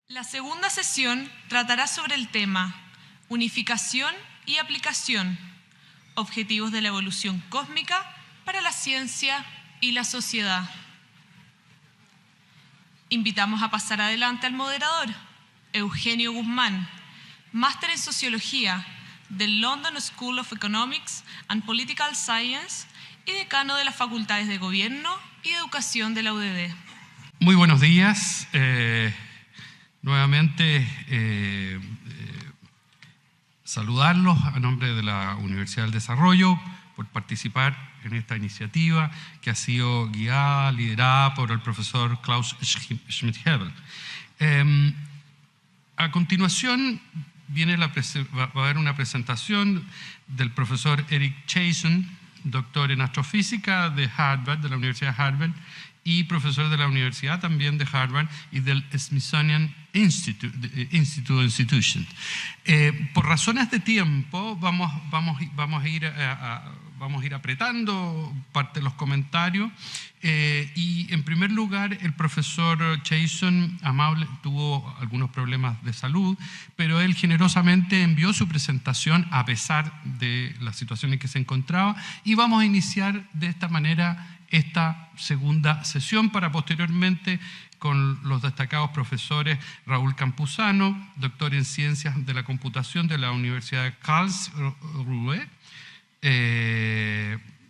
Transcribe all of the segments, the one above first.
La segunda sesión tratará sobre el tema Unificación y aplicación, objetivos de la evolución cósmica para la ciencia y la sociedad. Invitamos a pasar adelante al moderador, Eugenio Guzmán, máster en Sociología del London School of Economics and Political Science y decano de las Facultades de Gobierno y Educación de la UDD. Muy buenos días. Nuevamente saludarlos a nombre de la Universidad del Desarrollo por participar en esta iniciativa que ha sido guiada, liderada por el profesor Klaus Schmidt-Hebel. A continuación va a haber una presentación del profesor Eric Chaisson, doctor en astrofísica de Harvard, de la Universidad de Harvard, y profesor de la Universidad también de Harvard y del Smithsonian Institution. Por razones de tiempo vamos a ir apretando parte de los comentarios y en primer lugar el profesor Chaisson amable tuvo algunos problemas de salud, pero él generosamente envió su presentación a pesar de la situación en que se encontraba y vamos a iniciar de esta manera esta segunda sesión para posteriormente con los destacados profesores Raúl Camposano, doctor en Ciencias de la Computación de la Universidad de Karlsruhe,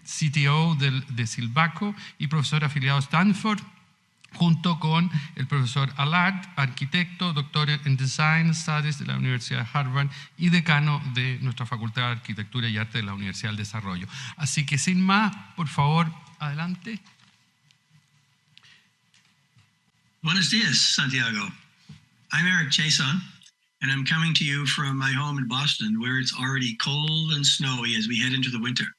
Sitio de Silvaco y profesor afiliado a Stanford, junto con el profesor Allard, arquitecto, doctor en Design Studies de la Universidad de Harvard y decano de nuestra Facultad de Arquitectura y Arte de la Universidad del Desarrollo. Así que sin más, por favor, adelante. Buenos días, Santiago. I'm Eric Chaisson, and I'm coming to you from my home in Boston, where it's already cold and snowy as we head into the winter.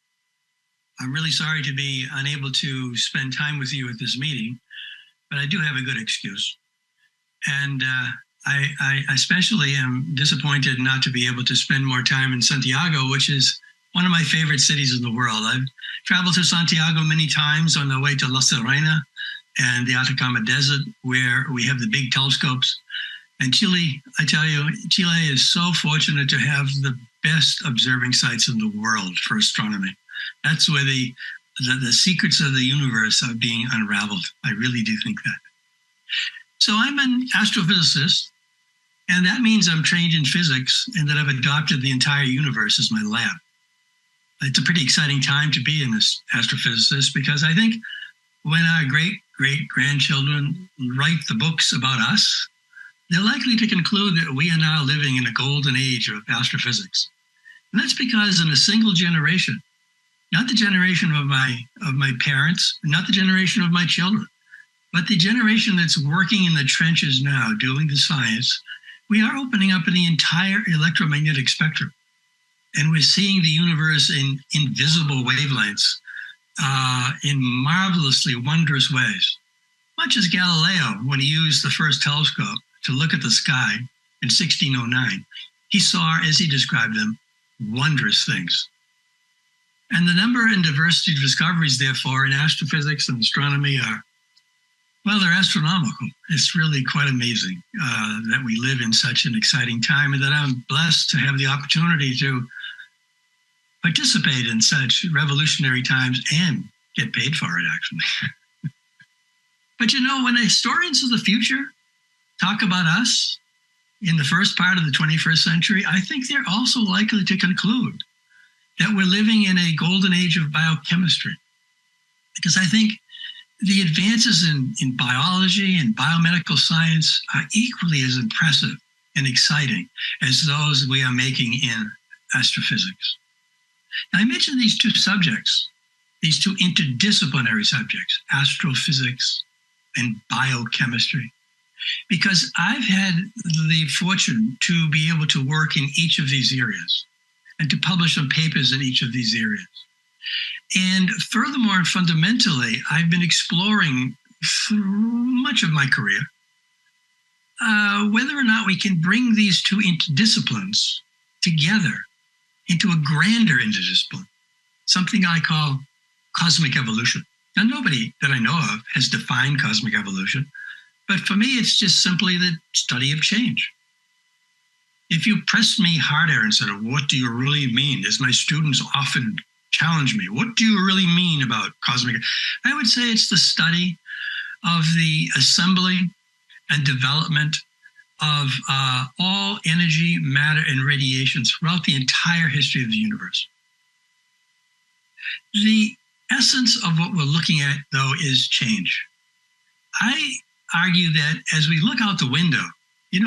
I'm really sorry to be unable to spend time with you at this meeting, but I do have a good excuse. And I especially am disappointed not to be able to spend more time in Santiago, which is one of my favorite cities in the world. I've traveled to Santiago many times on the way to La Serena and the Atacama Desert, where we have the big telescopes. And Chile, I tell you, Chile is so fortunate to have the best observing sites in the world for astronomy. That's where the secrets of the universe are being unraveled. I really do think that. So I'm an astrophysicist, and that means I'm trained in physics and that I've adopted the entire universe as my lab. It's a pretty exciting time to be an astrophysicist because I think when our great-great-grandchildren write the books about us, they're likely to conclude that we are now living in a golden age of astrophysics. And that's because in a single generation, not the generation of my parents, not the generation of my children, but the generation that's working in the trenches now doing the science, we are opening up the entire electromagnetic spectrum. And we're seeing the universe in invisible wavelengths in marvelously wondrous ways. Much as Galileo, when he used the first telescope to look at the sky in 1609, he saw, as he described them, wondrous things. And the number and diversity of discoveries, therefore, in astrophysics and astronomy are, well, they're astronomical. It's really quite amazing that we live in such an exciting time and that I'm blessed to have the opportunity to participate in such revolutionary times and get paid for it, actually. But you know, when historians of the future talk about us in the first part of the 21st century, I think they're also likely to conclude that we're living in a golden age of biochemistry. Because I think the advances in biology and biomedical science are equally as impressive and exciting as those we are making in astrophysics. Now, I mentioned these two subjects, these two interdisciplinary subjects, astrophysics and biochemistry, because I've had the fortune to be able to work in each of these areas and to publish some papers in each of these areas. And furthermore, and fundamentally, I've been exploring through much of my career whether or not we can bring these two interdisciplines together into a grander interdiscipline, something I call cosmic evolution. Now, nobody that I know of has defined cosmic evolution, But for me, it's just simply the study of change. If you pressed me harder and said, what do you really mean? As my students often challenge me, what do you really mean about cosmic? I would say it's the study of the assembly and development of all energy, matter, and radiation throughout the entire history of the universe. The essence of what we're looking at, though, is change. I argue that as we look out the window,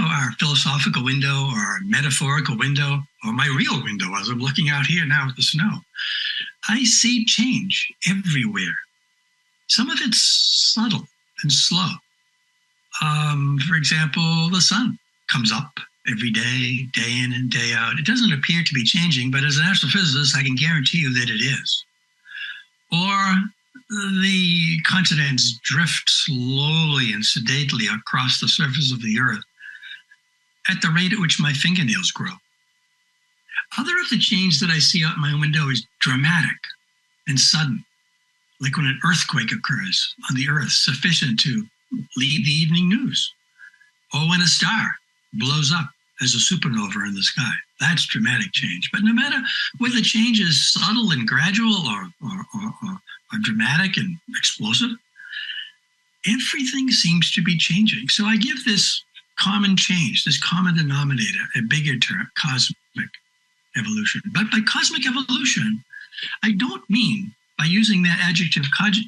our philosophical window or our metaphorical window or my real window as I'm looking out here now with the snow, I see change everywhere. Some of it's subtle and slow. For example, the sun comes up every day, day in and day out. It doesn't appear to be changing, but as an astrophysicist, I can guarantee you that it is. Or the continents drift slowly and sedately across the surface of the earth at the rate at which my fingernails grow. Other of the change that I see out my window is dramatic and sudden, like when an earthquake occurs on the earth sufficient to lead the evening news, or when a star blows up as a supernova in the sky. That's dramatic change. But no matter whether the change is subtle and gradual or dramatic and explosive, everything seems to be changing. So I give this common change, this common denominator, a bigger term, cosmic evolution. But by cosmic evolution, I don't mean, by using that adjective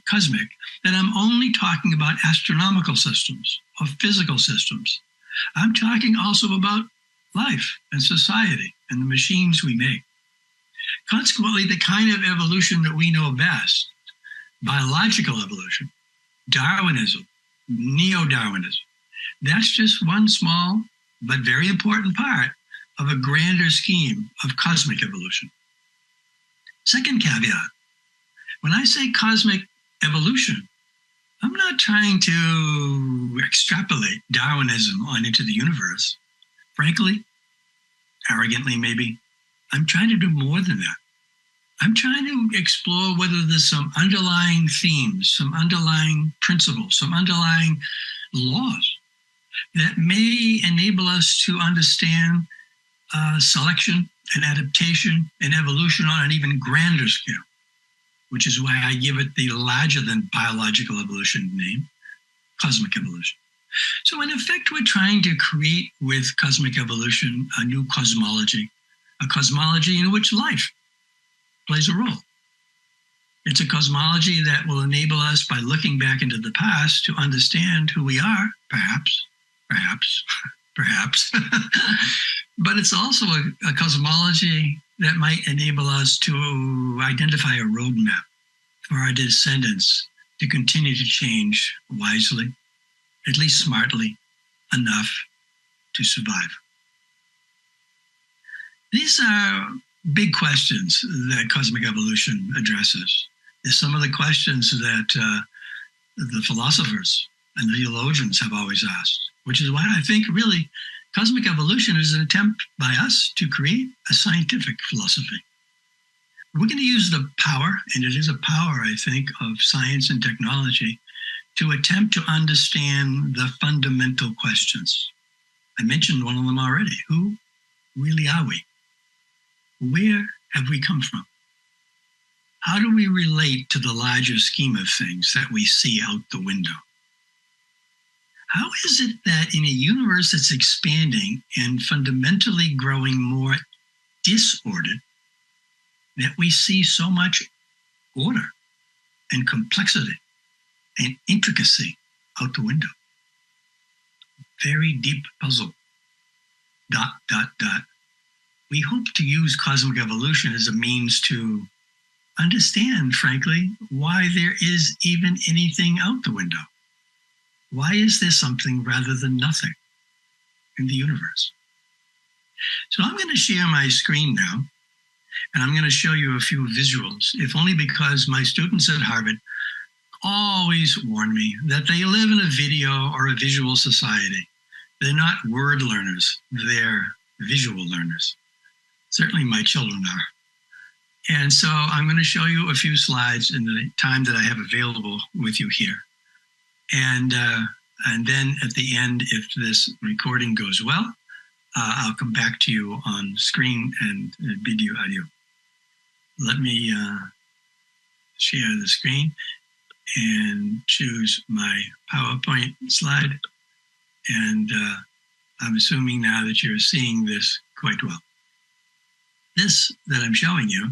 cosmic, that I'm only talking about astronomical systems or physical systems. I'm talking also about life and society and the machines we make. Consequently, the kind of evolution that we know best, biological evolution, Darwinism, neo-Darwinism, that's just one small but very important part of a grander scheme of cosmic evolution. Second caveat, when I say cosmic evolution, I'm not trying to extrapolate Darwinism on into the universe. Frankly, arrogantly maybe, I'm trying to do more than that. I'm trying to explore whether there's some underlying themes, some underlying principles, some underlying laws that may enable us to understand selection and adaptation and evolution on an even grander scale, which is why I give it the larger than biological evolution name, cosmic evolution. So in effect, we're trying to create with cosmic evolution a new cosmology, a cosmology in which life plays a role. It's a cosmology that will enable us, by looking back into the past, to understand who we are, perhaps. But it's also a cosmology that might enable us to identify a roadmap for our descendants to continue to change wisely, at least smartly, enough to survive. These are big questions that cosmic evolution addresses. They're some of the questions that the philosophers and the theologians have always asked, which is why I think really cosmic evolution is an attempt by us to create a scientific philosophy. We're going to use the power, and it is a power, I think, of science and technology to attempt to understand the fundamental questions. I mentioned one of them already. Who really are we? Where have we come from? How do we relate to the larger scheme of things that we see out the window? How is it that in a universe that's expanding and fundamentally growing more disordered, that we see so much order and complexity and intricacy out the window? Very deep puzzle. ... We hope to use cosmic evolution as a means to understand, frankly, why there is even anything out the window. Why is there something rather than nothing in the universe? So I'm going to share my screen now, and I'm going to show you a few visuals, if only because my students at Harvard always warn me that they live in a video or a visual society. They're not word learners, they're visual learners. Certainly my children are. And so I'm going to show you a few slides in the time that I have available with you here. And And then at the end, if this recording goes well, I'll come back to you on screen and video audio. Let me share the screen and choose my PowerPoint slide. And I'm assuming now that you're seeing this quite well. This that I'm showing you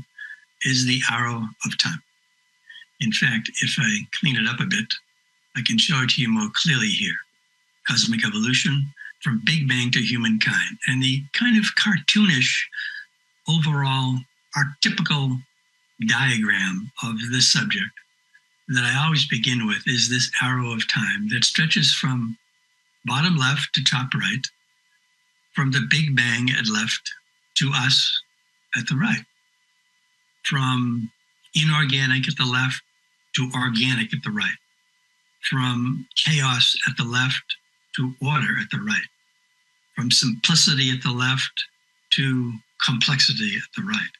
is the arrow of time. In fact, if I clean it up a bit, I can show it to you more clearly here. Cosmic evolution from Big Bang to humankind. And the kind of cartoonish, overall, archetypical diagram of this subject that I always begin with is this arrow of time that stretches from bottom left to top right, from the Big Bang at left to us at the right, from inorganic at the left to organic at the right, from chaos at the left to order at the right, from simplicity at the left to complexity at the right.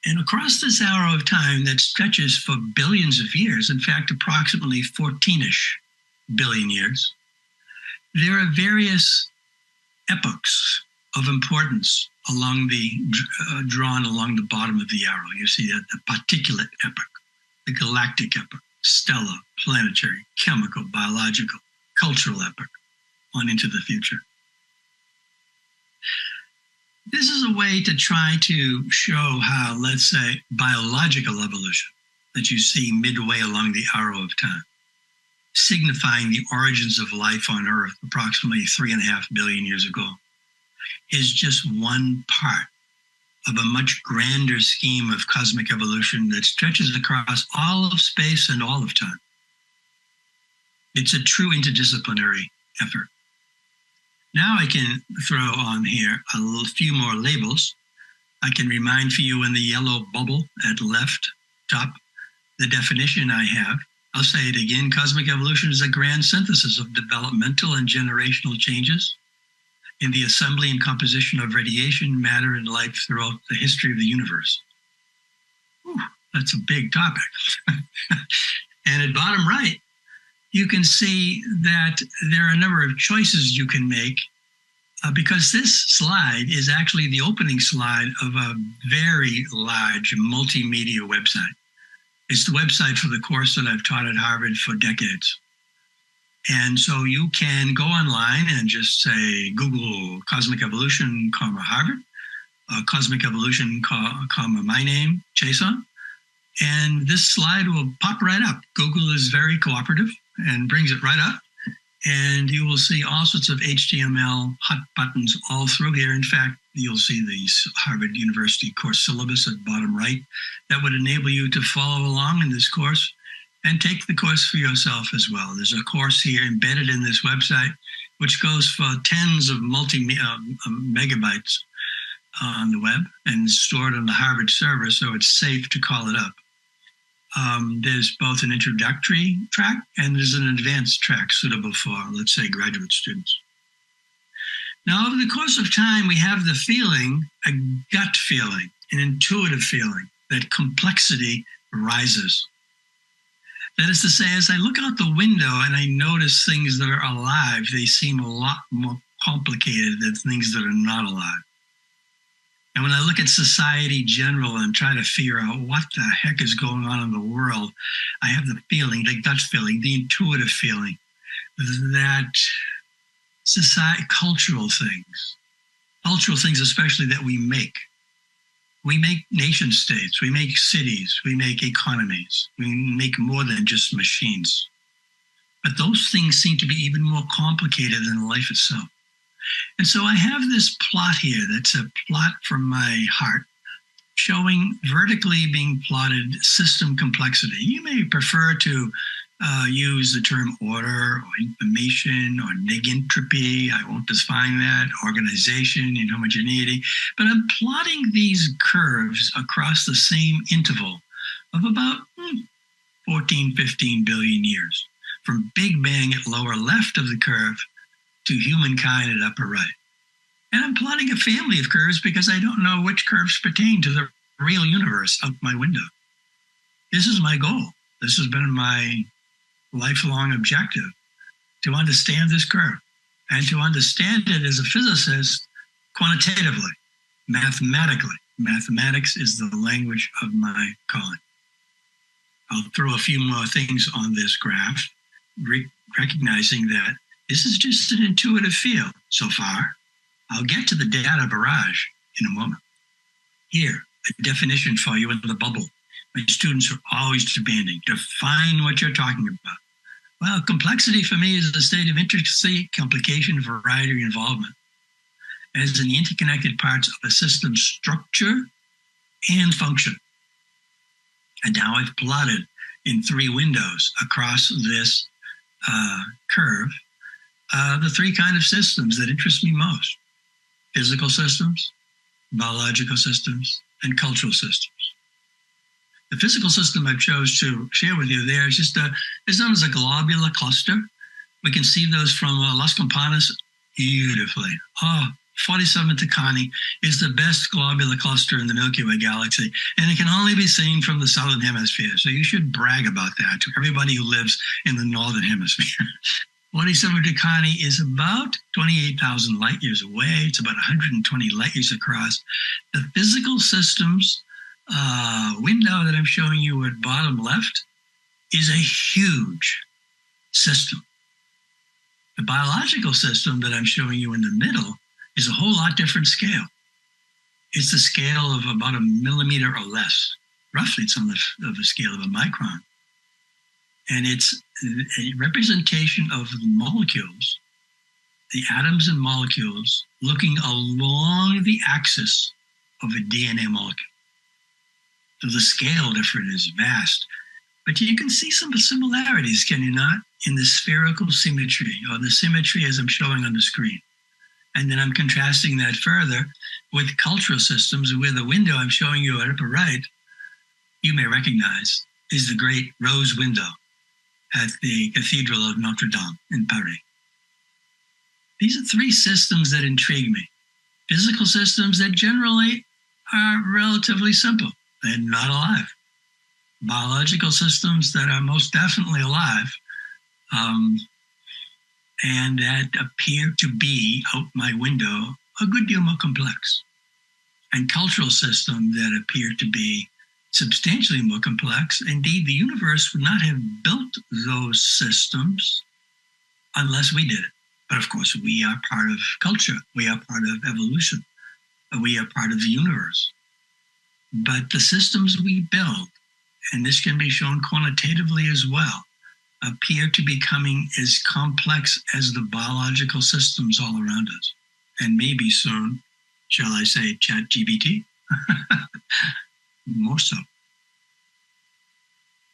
And across this arrow of time that stretches for billions of years, in fact, approximately 14-ish billion years, there are various epochs of importance along the drawn along the bottom of the arrow. You see that the particulate epoch, the galactic epoch, stellar, planetary, chemical, biological, cultural epoch, on into the future. This is a way to try to show how, let's say, biological evolution that you see midway along the arrow of time, signifying the origins of life on Earth approximately 3.5 billion years ago, is just one part of a much grander scheme of cosmic evolution that stretches across all of space and all of time. It's a true interdisciplinary effort. Now I can throw on here a few more labels. I can remind for you in the yellow bubble at left top the definition I have. I'll say it again. Cosmic evolution is a grand synthesis of developmental and generational changes in the assembly and composition of radiation, matter, and life throughout the history of the universe. Whew, that's a big topic. And at bottom right, you can see that there are a number of choices you can make because this slide is actually the opening slide of a very large multimedia website. It's the website for the course that I've taught at Harvard for decades. And so you can go online and just say, Google Cosmic Evolution, Harvard, Cosmic Evolution, my name, Chaisson, and this slide will pop right up. Google is very cooperative and brings it right up. And you will see all sorts of HTML hot buttons all through here. In fact, you'll see the Harvard University course syllabus at bottom right that would enable you to follow along in this course and take the course for yourself as well. There's a course here embedded in this website, which goes for tens of megabytes on the web and stored on the Harvard server, so it's safe to call it up. There's both an introductory track and there's an advanced track suitable for, let's say, graduate students. Now, over the course of time, we have the feeling, a gut feeling, an intuitive feeling that complexity rises. That is to say, as I look out the window and I notice things that are alive, they seem a lot more complicated than things that are not alive. And when I look at society general and try to figure out what the heck is going on in the world, I have the feeling, the gut feeling, the intuitive feeling that cultural things especially that we make nation states, we make cities, we make economies, we make more than just machines. But those things seem to be even more complicated than life itself. And so I have this plot here that's a plot from my heart showing vertically being plotted system complexity. You may prefer to use the term order or information or negentropy. I won't define that. Organization and homogeneity. But I'm plotting these curves across the same interval of about 14, 15 billion years, from Big Bang at lower left of the curve to humankind at upper right. And I'm plotting a family of curves because I don't know which curves pertain to the real universe out my window. This is my goal. This has been my lifelong objective to understand this curve and to understand it as a physicist quantitatively, mathematically. Mathematics is the language of my calling. I'll throw a few more things on this graph, recognizing that this is just an intuitive feel so far. I'll get to the data barrage in a moment. Here, a definition for you in the bubble. My students are always demanding, define what you're talking about. Well, complexity for me is a state of intricacy, complication, variety, and involvement as in the interconnected parts of a system's structure and function. And now I've plotted in 3 windows across this curve the 3 kinds of systems that interest me most: physical systems, biological systems, and cultural systems. The physical system I chose to share with you there is is known as a globular cluster. We can see those from Las Campanas beautifully. 47 Tucani is the best globular cluster in the Milky Way galaxy, and it can only be seen from the southern hemisphere. So you should brag about that to everybody who lives in the northern hemisphere. 47 Tucani is about 28,000 light years away. It's about 120 light years across. The physical systems window that I'm showing you at bottom left is a huge system. The biological system that I'm showing you in the middle is a whole lot different scale. It's the scale of about a millimeter or less. Roughly, it's on the scale of a micron. And it's a representation of the molecules, the atoms and molecules, looking along the axis of a DNA molecule. So the scale difference is vast. But you can see some similarities, can you not, in the spherical symmetry, or the symmetry as I'm showing on the screen. And then I'm contrasting that further with cultural systems, where the window I'm showing you at upper right, you may recognize, is the great rose window at the Cathedral of Notre Dame in Paris. These are 3 systems that intrigue me. Physical systems that generally are relatively simple. They're not alive. Biological systems that are most definitely alive, and that appear to be, out my window, a good deal more complex. And cultural systems that appear to be substantially more complex. Indeed, the universe would not have built those systems unless we did it. But of course, we are part of culture. We are part of evolution. We are part of the universe. But the systems we build, and this can be shown quantitatively as well, appear to be becoming as complex as the biological systems all around us. And maybe soon, shall I say, ChatGPT? More so.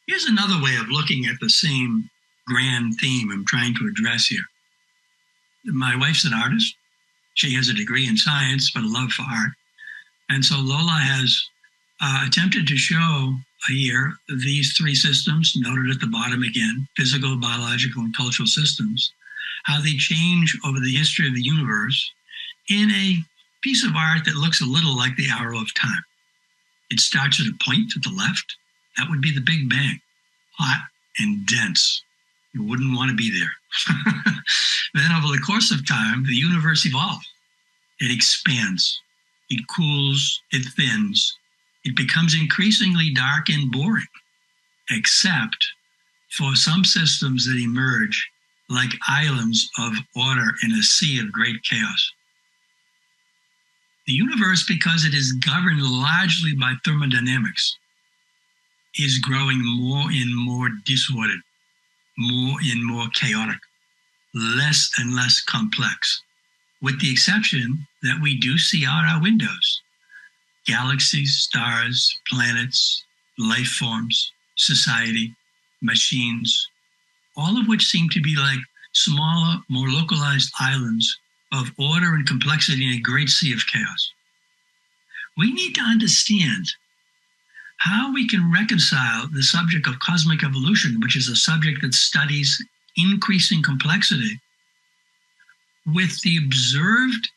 Here's another way of looking at the same grand theme I'm trying to address here. My wife's an artist. She has a degree in science, but a love for art. And so Lola has attempted to show here these 3 systems, noted at the bottom again, physical, biological, and cultural systems, how they change over the history of the universe in a piece of art that looks a little like the arrow of time. It starts at a point to the left. That would be the Big Bang, hot and dense. You wouldn't want to be there. Then over the course of time, the universe evolves. It expands. It cools. It thins. It becomes increasingly dark and boring, except for some systems that emerge like islands of order in a sea of great chaos. The universe, because it is governed largely by thermodynamics, is growing more and more disordered, more and more chaotic, less and less complex, with the exception that we do see out our windows. Galaxies, stars, planets, life forms, society, machines, all of which seem to be like smaller, more localized islands of order and complexity in a great sea of chaos. We need to understand how we can reconcile the subject of cosmic evolution, which is a subject that studies increasing complexity, with the observed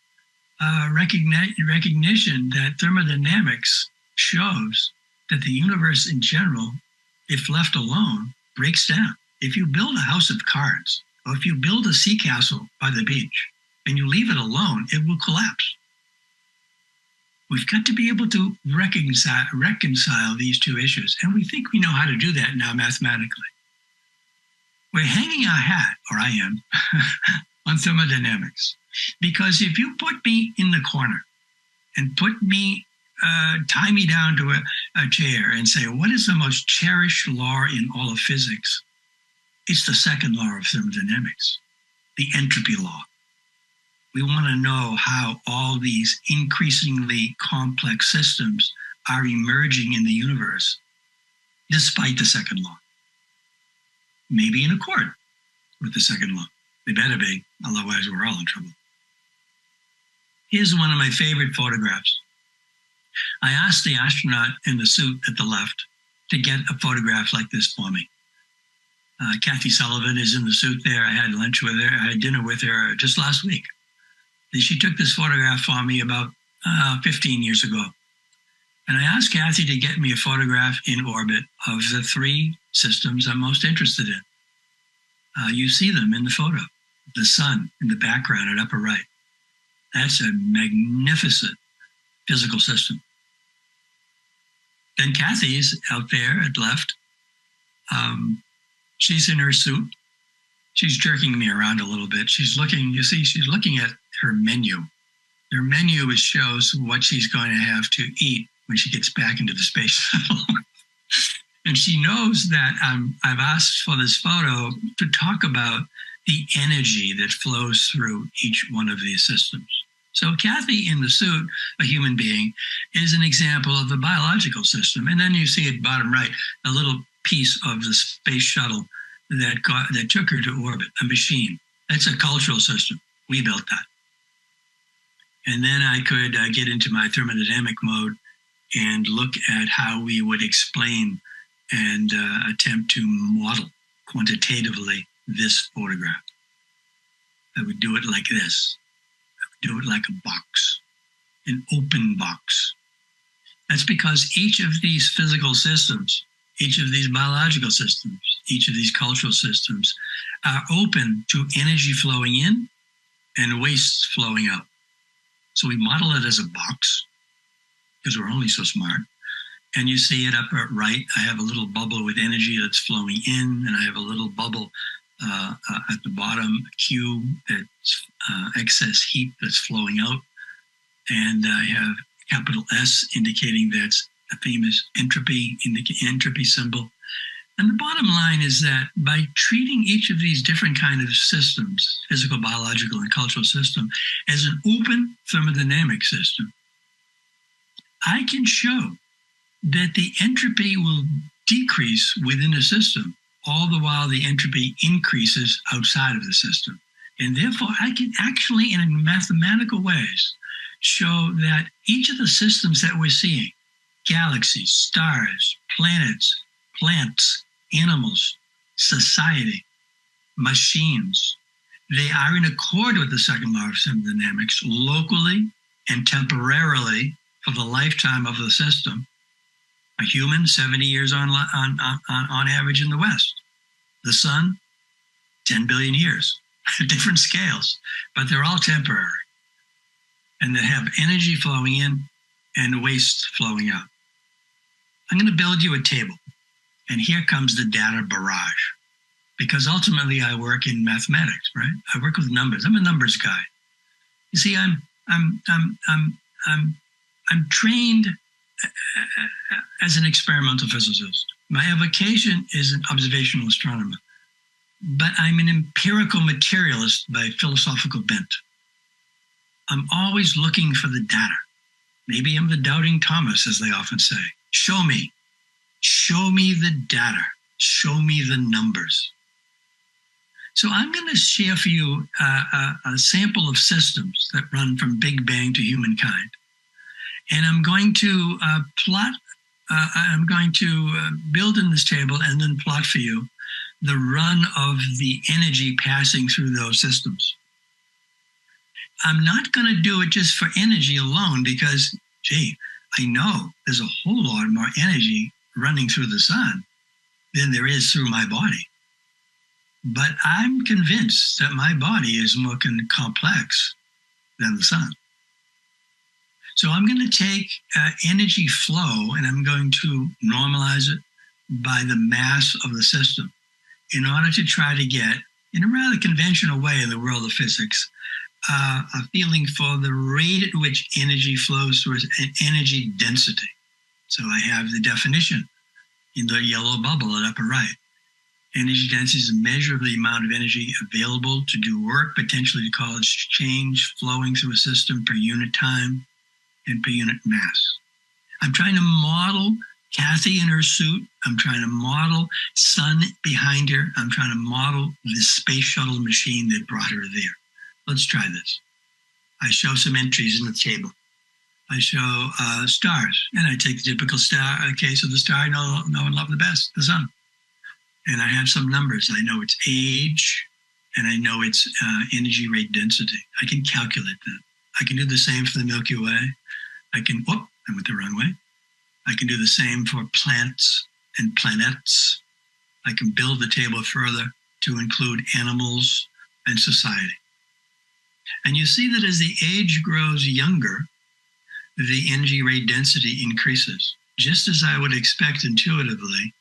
recognition that thermodynamics shows that the universe in general, if left alone, breaks down. If you build a house of cards, or if you build a sea castle by the beach, and you leave it alone, it will collapse. We've got to be able to reconcile these two issues, and we think we know how to do that now mathematically. We're hanging our hat, or I am, on thermodynamics, because if you put me in the corner and tie me down to a chair and say, what is the most cherished law in all of physics? It's the second law of thermodynamics, the entropy law. We want to know how all these increasingly complex systems are emerging in the universe, despite the second law. Maybe in accord with the second law. They better be, otherwise we're all in trouble. Here's one of my favorite photographs. I asked the astronaut in the suit at the left to get a photograph like this for me. Kathy Sullivan is in the suit there. I had lunch with her. I had dinner with her just last week. She took this photograph for me about 15 years ago. And I asked Kathy to get me a photograph in orbit of the three systems I'm most interested in. You see them in the photo. The sun in the background at upper right. That's a magnificent physical system. Then Kathy's out there at left. She's in her suit. She's jerking me around a little bit. She's looking at her menu. Her menu shows what she's going to have to eat when she gets back into the space shuttle. And she knows that I've asked for this photo to talk about the energy that flows through each one of these systems. So Kathy in the suit, a human being, is an example of a biological system. And then you see at bottom right, a little piece of the space shuttle that took her to orbit, a machine. That's a cultural system. We built that. And then I could get into my thermodynamic mode and look at how we would explain and attempt to model quantitatively this photograph. I would do it like this. I would do it like a box, an open box. That's because each of these physical systems, each of these biological systems, each of these cultural systems are open to energy flowing in and waste flowing out. So we model it as a box because we're only so smart. And you see it up at right. I have a little bubble with energy that's flowing in, and I have a little bubble at the bottom, a cube that's excess heat that's flowing out. And I have capital S indicating that's a famous entropy symbol. And the bottom line is that by treating each of these different kind of systems, physical, biological, and cultural system, as an open thermodynamic system, I can show that the entropy will decrease within a system, all the while the entropy increases outside of the system. And therefore, I can actually, in mathematical ways, show that each of the systems that we're seeing, galaxies, stars, planets, plants, animals, society, machines, they are in accord with the second law of thermodynamics locally and temporarily for the lifetime of the system. A human, 70 years on average in the West. The sun, 10 billion years, different scales, but they're all temporary. And they have energy flowing in and waste flowing out. I'm going to build you a table. And here comes the data barrage. Because ultimately I work in mathematics, right? I work with numbers. I'm a numbers guy. You see, I'm trained as an experimental physicist. My avocation is an observational astronomer, but I'm an empirical materialist by philosophical bent. I'm always looking for the data. Maybe I'm the doubting Thomas, as they often say. Show me the data. Show me the numbers. So I'm going to share for you a sample of systems that run from Big Bang to humankind. And I'm going to build in this table and then plot for you the run of the energy passing through those systems. I'm not going to do it just for energy alone because, I know there's a whole lot more energy running through the sun than there is through my body. but I'm convinced that my body is more complex than the sun. So I'm going to take energy flow and I'm going to normalize it by the mass of the system in order to try to get, in a rather conventional way in the world of physics, a feeling for the rate at which energy flows through an energy density. So I have the definition in the yellow bubble at upper right. Energy density is a measure of the amount of energy available to do work, potentially to cause change flowing through a system per unit time and per unit mass. I'm trying to model Kathy in her suit. I'm trying to model sun behind her. I'm trying to model the space shuttle machine that brought her there. Let's try this. I show some entries in the table. I show stars, and I take the typical star case of the star I know and love the best, the sun. And I have some numbers. I know its age, and I know its energy rate density. I can calculate that. I can do the same for the Milky Way. I went the wrong way. I can do the same for plants and planets. I can build the table further to include animals and society. And you see that as the age grows younger, the energy rate density increases, just as I would expect intuitively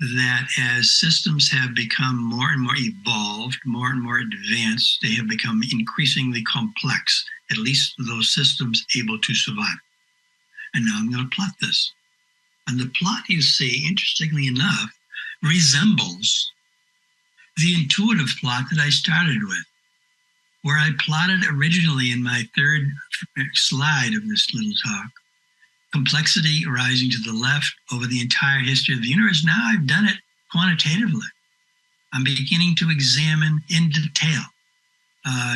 that as systems have become more and more evolved, more and more advanced, they have become increasingly complex, at least those systems able to survive. And now I'm going to plot this. And the plot, you see, interestingly enough, resembles the intuitive plot that I started with, where I plotted originally in my third slide of this little talk, complexity rising to the left over the entire history of the universe. Now I've done it quantitatively. I'm beginning to examine in detail,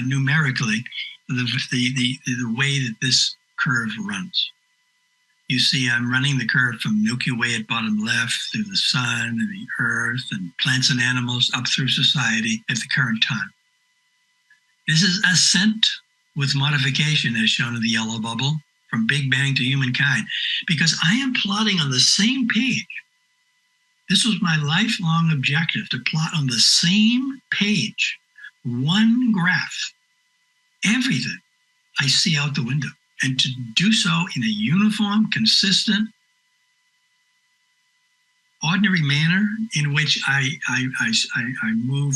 numerically, the way that this curve runs. You see, I'm running the curve from Milky Way at bottom left through the sun and the earth and plants and animals up through society at the current time. This is ascent with modification as shown in the yellow bubble from Big Bang to humankind, because I am plotting on the same page. This was my lifelong objective, to plot on the same page, one graph, everything I see out the window, and to do so in a uniform, consistent, ordinary manner in which I move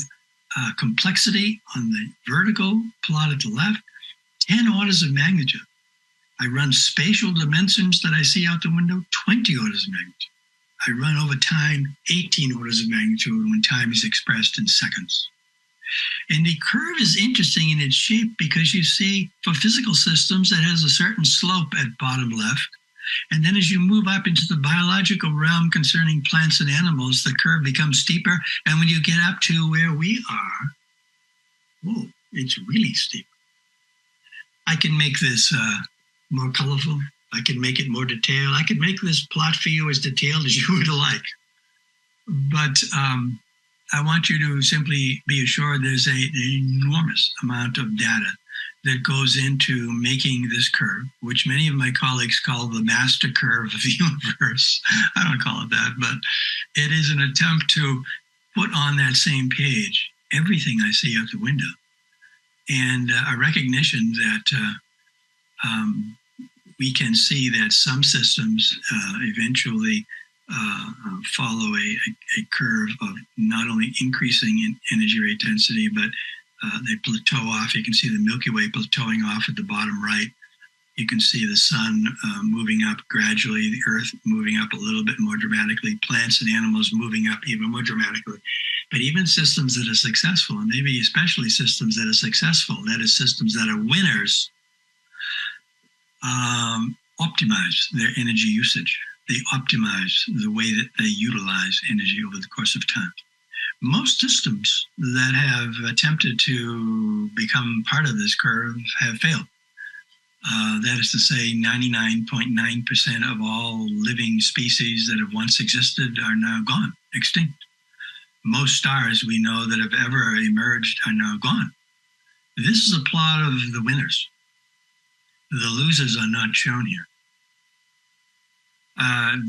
complexity on the vertical plot at the left, 10 orders of magnitude. I run spatial dimensions that I see out the window, 20 orders of magnitude. I run over time, 18 orders of magnitude when time is expressed in seconds. And the curve is interesting in its shape because you see for physical systems it has a certain slope at bottom left. And then as you move up into the biological realm concerning plants and animals, the curve becomes steeper. And when you get up to where we are, whoa, it's really steep. I can make this more colorful. I can make it more detailed. I can make this plot for you as detailed as you would like. But I want you to simply be assured there's an enormous amount of data that goes into making this curve, which many of my colleagues call the master curve of the universe. I don't call it that, but it is an attempt to put on that same page everything I see out the window, and a recognition that we can see that some systems eventually follow a curve of not only increasing in energy rate density, but they plateau off. You can see the Milky Way plateauing off at the bottom right. You can see the sun moving up gradually, the earth moving up a little bit more dramatically, plants and animals moving up even more dramatically. But even systems that are successful, and maybe especially systems that are successful, that is systems that are winners, optimize their energy usage. They optimize the way that they utilize energy over the course of time. Most systems that have attempted to become part of this curve have failed. That is to say, 99.9% of all living species that have once existed are now gone, extinct. Most stars we know that have ever emerged are now gone. This is a plot of the winners. The losers are not shown here.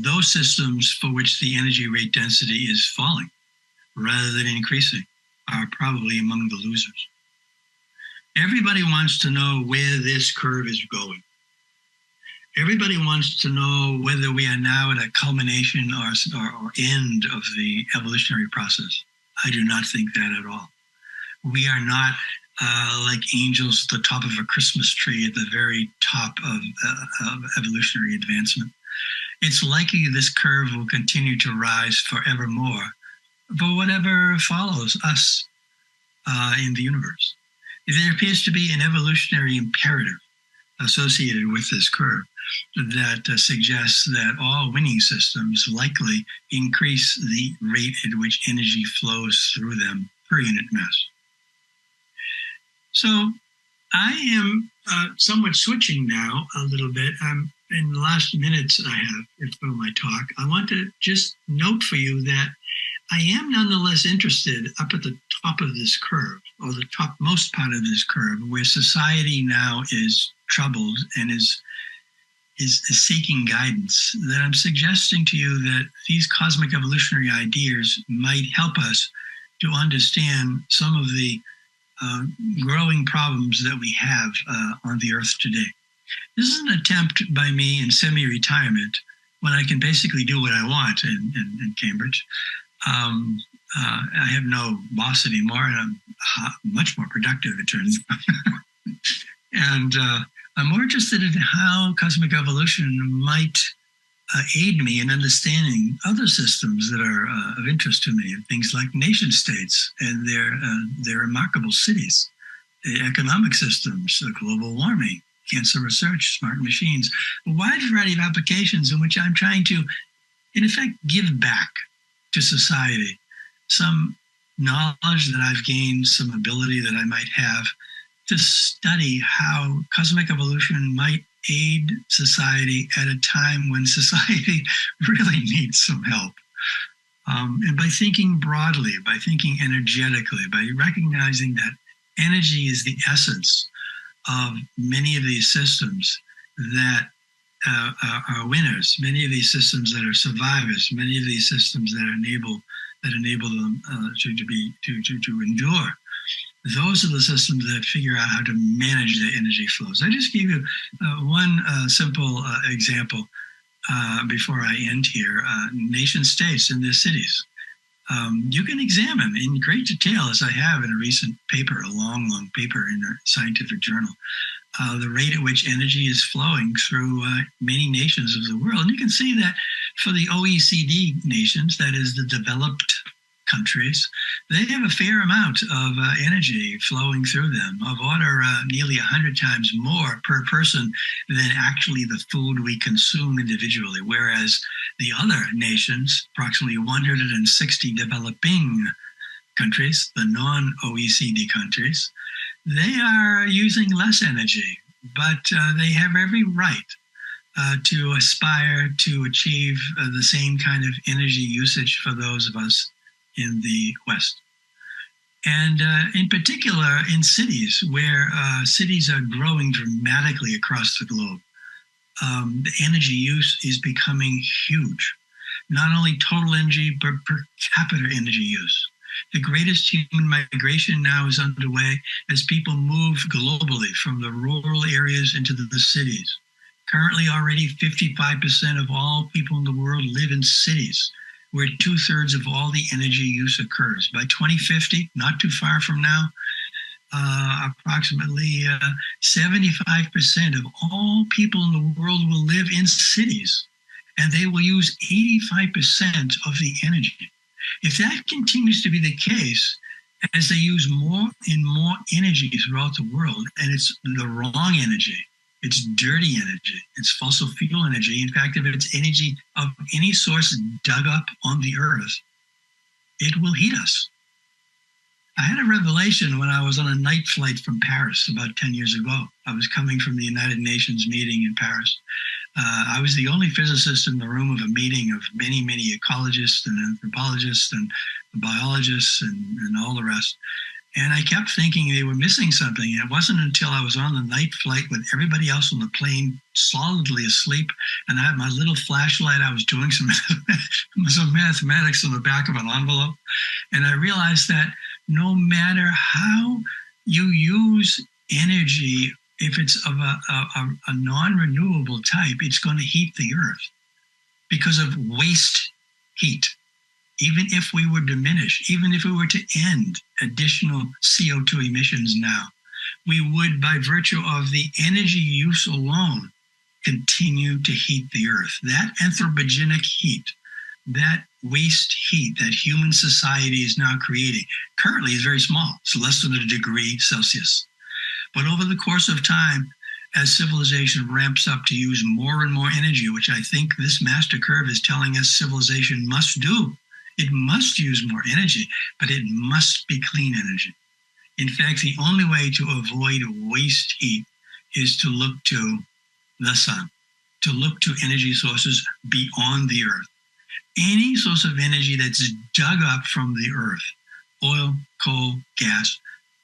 Those systems for which the energy rate density is falling rather than increasing are probably among the losers. Everybody wants to know where this curve is going. Everybody wants to know whether we are now at a culmination or end of the evolutionary process. I do not think that at all. We are not like angels at the top of a Christmas tree at the very top of evolutionary advancement. It's likely this curve will continue to rise forevermore for whatever follows us in the universe. There appears to be an evolutionary imperative associated with this curve that suggests that all winning systems likely increase the rate at which energy flows through them per unit mass. So I am somewhat switching now a little bit. In the last minutes I have for my talk, I want to just note for you that I am nonetheless interested up at the top of this curve, or the topmost part of this curve, where society now is troubled and is seeking guidance, that I'm suggesting to you that these cosmic evolutionary ideas might help us to understand some of the growing problems that we have on the Earth today. This is an attempt by me in semi-retirement, when I can basically do what I want in Cambridge. I have no boss anymore, and I'm much more productive, it turns out. And I'm more interested in how cosmic evolution might aid me in understanding other systems that are of interest to me, things like nation states and their remarkable cities, the economic systems, global warming, cancer research, smart machines, a wide variety of applications in which I'm trying to, in effect, give back to society some knowledge that I've gained, some ability that I might have to study how cosmic evolution might aid society at a time when society really needs some help. And by thinking broadly, by thinking energetically, by recognizing that energy is the essence of many of these systems that are winners, many of these systems that are survivors, many of these systems that enable them to endure. Those are the systems that figure out how to manage their energy flows. I just gave you one simple example before I end here. Nation states and their cities. You can examine in great detail, as I have in a recent paper, a long paper in a scientific journal, the rate at which energy is flowing through many nations of the world. And you can see that for the OECD nations, that is the developed countries, they have a fair amount of energy flowing through them, of order nearly 100 times more per person than actually the food we consume individually, whereas the other nations, approximately 160 developing countries, the non-OECD countries, they are using less energy, but they have every right to aspire to achieve the same kind of energy usage for those of us in the West. And in particular, in cities where cities are growing dramatically across the globe, the energy use is becoming huge. Not only total energy, but per capita energy use. The greatest human migration now is underway as people move globally from the rural areas into the cities. Currently, already 55% of all people in the world live in cities, where 2/3 of all the energy use occurs. By 2050, not too far from now, approximately 75% of all people in the world will live in cities, and they will use 85% of the energy. If that continues to be the case, as they use more and more energy throughout the world, and it's the wrong energy, it's dirty energy, it's fossil fuel energy. In fact, if it's energy of any source dug up on the earth, it will heat us. I had a revelation when I was on a night flight from Paris about 10 years ago. I was coming from the United Nations meeting in Paris. I was the only physicist in the room of a meeting of many, many ecologists and anthropologists and biologists and all the rest. And I kept thinking they were missing something. And it wasn't until I was on the night flight with everybody else on the plane solidly asleep, and I had my little flashlight. I was doing some mathematics on the back of an envelope. And I realized that no matter how you use energy, if it's of a non-renewable type, it's going to heat the Earth because of waste heat. Even if we were diminished, even if we were to end additional CO2 emissions now, we would, by virtue of the energy use alone, continue to heat the Earth. That anthropogenic heat, that waste heat that human society is now creating, currently is very small. It's less than 1 degree Celsius. But over the course of time, as civilization ramps up to use more and more energy, which I think this master curve is telling us civilization must do, it must use more energy, but it must be clean energy. In fact, the only way to avoid waste heat is to look to the sun, to look to energy sources beyond the Earth. Any source of energy that's dug up from the Earth, oil, coal, gas,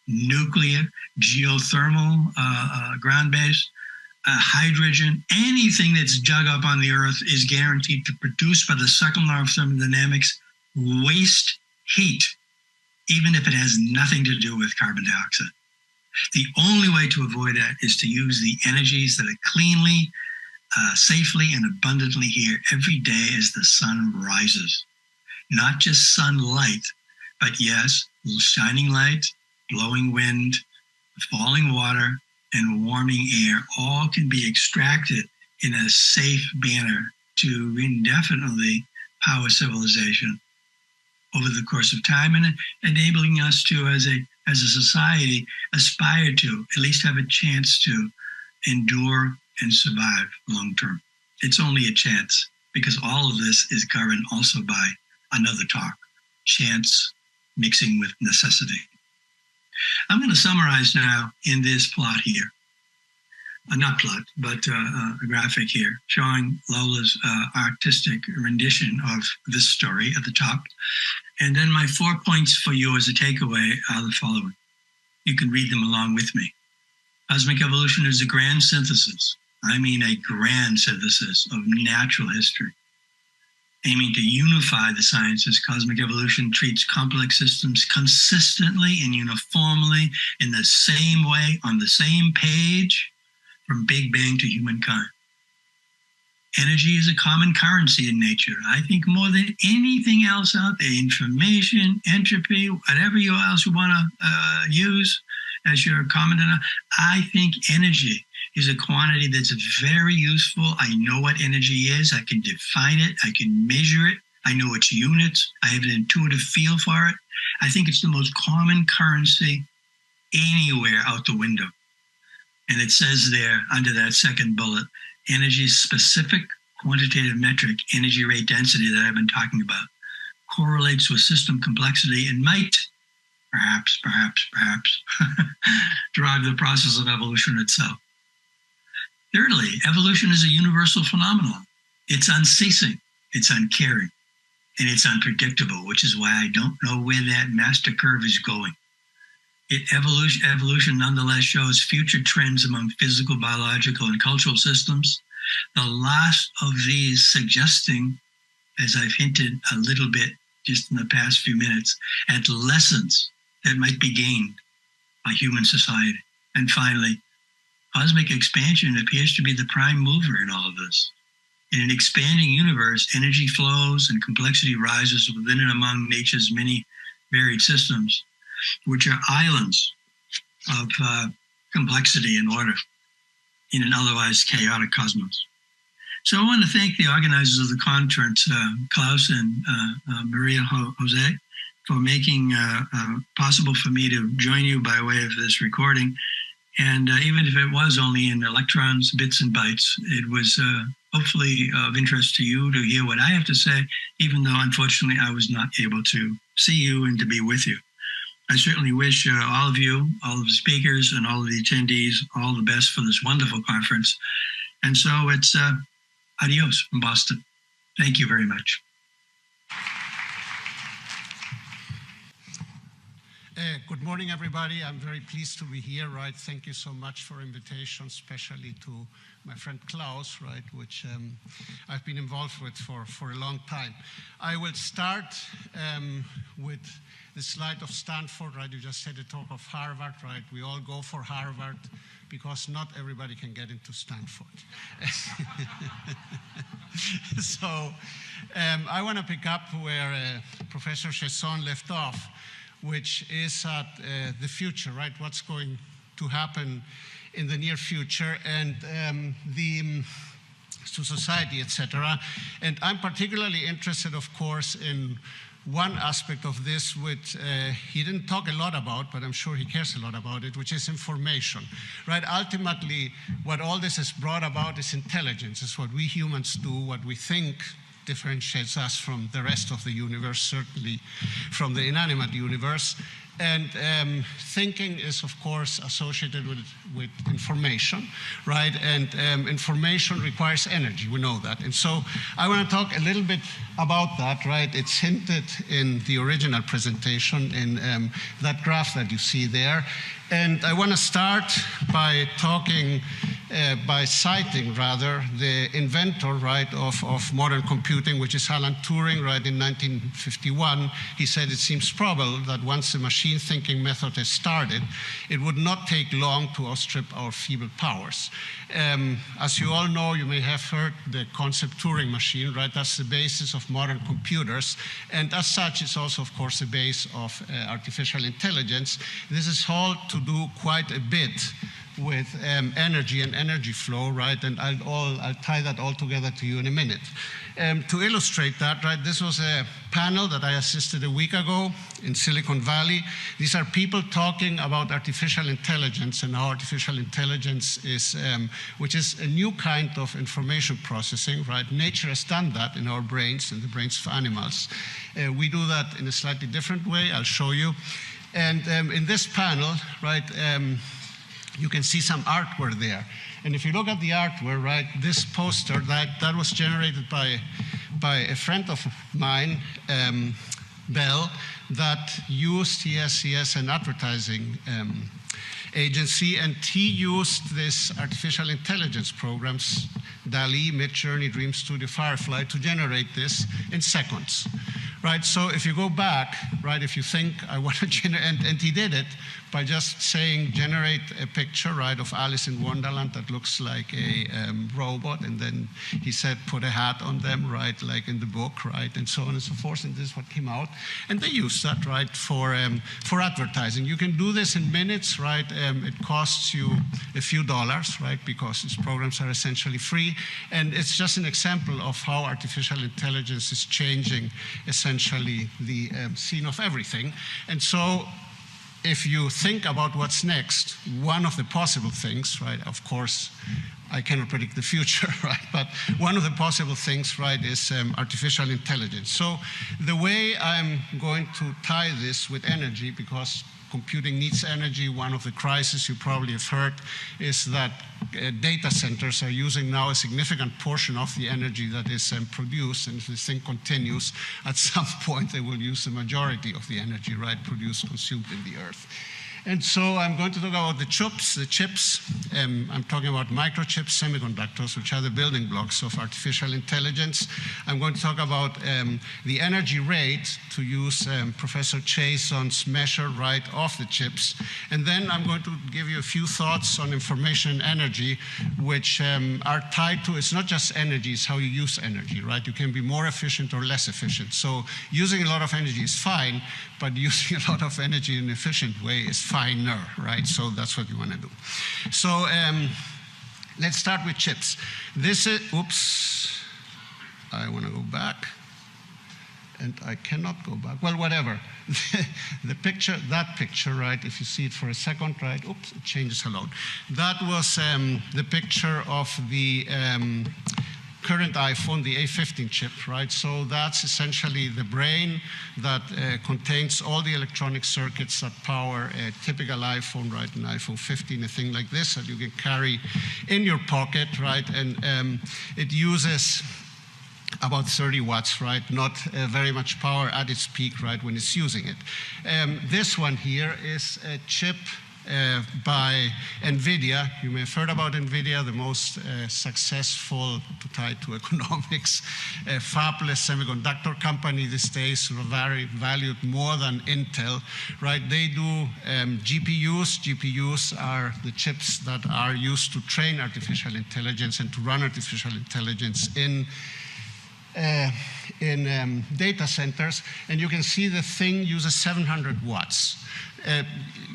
nuclear, geothermal, ground-based, hydrogen, anything that's dug up on the Earth is guaranteed to produce, by the second law of thermodynamics, waste heat, even if it has nothing to do with carbon dioxide. The only way to avoid that is to use the energies that are cleanly, safely, and abundantly here every day as the sun rises. Not just sunlight, but yes, shining light, blowing wind, falling water, and warming air all can be extracted in a safe manner to indefinitely power civilization over the course of time, and enabling us to, as a society, aspire to at least have a chance to endure and survive long term. It's only a chance, because all of this is governed also by another talk, chance mixing with necessity. I'm going to summarize now in this plot here. Not plot, but a graphic here showing Lola's artistic rendition of this story at the top. And then my 4 points for you as a takeaway are the following. You can read them along with me. Cosmic evolution is a grand synthesis. I mean a grand synthesis of natural history. Aiming to unify the sciences, cosmic evolution treats complex systems consistently and uniformly in the same way, on the same page, from Big Bang to humankind. Energy is a common currency in nature. I think more than anything else out there, information, entropy, whatever else you want to use as your common denominator, I think energy is a quantity that's very useful. I know what energy is. I can define it. I can measure it. I know its units. I have an intuitive feel for it. I think it's the most common currency anywhere out the window. And it says there under that second bullet, energy's specific quantitative metric, energy rate density that I've been talking about, correlates with system complexity and might, perhaps, drive the process of evolution itself. Thirdly, evolution is a universal phenomenon. It's unceasing, it's uncaring, and it's unpredictable, which is why I don't know where that master curve is going. Evolution nonetheless shows future trends among physical, biological, and cultural systems. The last of these suggesting, as I've hinted a little bit just in the past few minutes, at lessons that might be gained by human society. And finally, cosmic expansion appears to be the prime mover in all of this. In an expanding universe, energy flows and complexity rises within and among nature's many varied systems, which are islands of complexity and order in an otherwise chaotic cosmos. So I want to thank the organizers of the conference, Klaus and Maria Jose, for making possible for me to join you by way of this recording. And even if it was only in electrons, bits and bytes, it was hopefully of interest to you to hear what I have to say, even though unfortunately I was not able to see you and to be with you. I certainly wish all of you, all of the speakers, and all of the attendees all the best for this wonderful conference. And so it's adios from Boston. Thank you very much. Good morning, everybody. I'm very pleased to be here, right? Thank you so much for invitation, especially to my friend Klaus, right, which I've been involved with for a long time. I will start with the slide of Stanford, right? You just had a talk of Harvard, right? We all go for Harvard because not everybody can get into Stanford. So I want to pick up where Professor Chaisson left off, which is at the future, right? What's going to happen in the near future and to society, etc. And I'm particularly interested, of course, in one aspect of this, which he didn't talk a lot about, but I'm sure he cares a lot about it, which is information, right? Ultimately, what all this has brought about is intelligence. It's what we humans do, what we think differentiates us from the rest of the universe, certainly from the inanimate universe. And thinking is, of course, associated with information, right? And information requires energy, we know that. And so I want to talk a little bit about that, right? It's hinted in the original presentation in that graph that you see there. And I want to start by talking, by citing, rather, the inventor, right, of modern computing, which is Alan Turing, right, in 1951. He said it seems probable that once the machine thinking method has started, it would not take long to outstrip our feeble powers. As you all know, you may have heard the concept Turing machine, right? That's the basis of modern computers. And as such, it's also, of course, the base of artificial intelligence. This is all to do quite a bit with energy and energy flow, right? And I'll tie that all together to you in a minute. To illustrate that, right, this was a panel that I assisted a week ago in Silicon Valley. These are people talking about artificial intelligence and how artificial intelligence is, which is a new kind of information processing, right? Nature has done that in our brains, in the brains of animals. We do that in a slightly different way. I'll show you. And in this panel, right, you can see some artwork there. And if you look at the artwork, right, this poster, that was generated by a friend of mine, Bell, that used, he has an advertising agency, and he used this artificial intelligence programs, DALL-E, Midjourney, Dream Studio, Firefly, to generate this in seconds. Right, so if you go back, right, if you think I want to generate, and he did it by just saying generate a picture, right, of Alice in Wonderland that looks like a robot, and then he said put a hat on them, right, like in the book, right, and so on and so forth, and this is what came out. And they use that, right, for advertising. You can do this in minutes, right, it costs you a few dollars, right, because these programs are essentially free, and it's just an example of how artificial intelligence is changing essentially the scene of everything. And so if you think about what's next, one of the possible things, right, of course, I cannot predict the future, right, but one of the possible things, right, is artificial intelligence. So the way I'm going to tie this with energy, because computing needs energy, one of the crises you probably have heard is that data centers are using now a significant portion of the energy that is produced, and if this thing continues, at some point they will use the majority of the energy, right, produced, consumed in the earth. And so I'm going to talk about the chips. I'm talking about microchips, semiconductors, which are the building blocks of artificial intelligence. I'm going to talk about the energy rate, to use Professor Chaisson's measure, right, of the chips. And then I'm going to give you a few thoughts on information and energy, which are tied to, it's not just energy, it's how you use energy, right? You can be more efficient or less efficient. So using a lot of energy is fine, but using a lot of energy in an efficient way is finer, right? So that's what you want to do. So let's start with chips. This is, oops, I want to go back, and I cannot go back. Well, whatever. The picture, that picture, right, if you see it for a second, right, oops, it changes a lot. That was the picture of the current iPhone, the A15 chip, right? So that's essentially the brain that contains all the electronic circuits that power a typical iPhone, right? An iPhone 15, a thing like this that you can carry in your pocket, right? And it uses about 30 watts, right? Not very much power at its peak, right, when it's using it. This one here is a chip by NVIDIA. You may have heard about NVIDIA, the most successful, to tie to economics, fabless semiconductor company these days, very valued more than Intel, right? They do GPUs. GPUs are the chips that are used to train artificial intelligence and to run artificial intelligence in data centers, and you can see the thing uses 700 watts.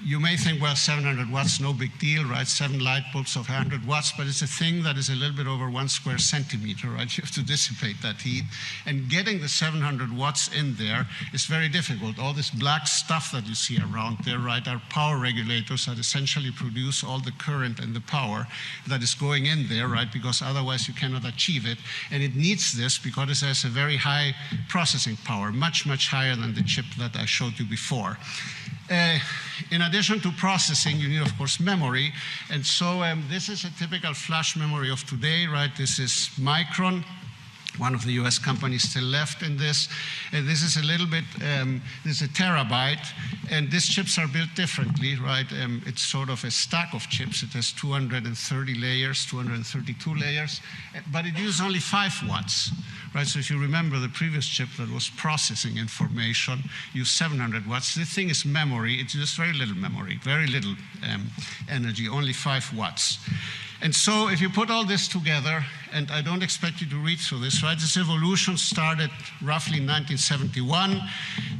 You may think, well, 700 watts, no big deal, right? 7 light bulbs of 100 watts, but it's a thing that is a little bit over 1 square centimeter, right? You have to dissipate that heat. And getting the 700 watts in there is very difficult. All this black stuff that you see around there, right, are power regulators that essentially produce all the current and the power that is going in there, right? Because otherwise you cannot achieve it. And it needs this because it has a very high processing power, much, much higher than the chip that I showed you before. In addition to processing, you need, of course, memory. And so this is a typical flash memory of today, right? This is Micron, one of the US companies still left in this. This is a little bit, this is a terabyte, and these chips are built differently, right? It's sort of a stack of chips. It has 230 layers, 232 layers, but it uses only 5 watts. Right, so if you remember the previous chip that was processing information, used 700 watts. This thing is memory. It uses very little memory, very little energy, only 5 watts. And so if you put all this together, and I don't expect you to read through this, right? This evolution started roughly in 1971.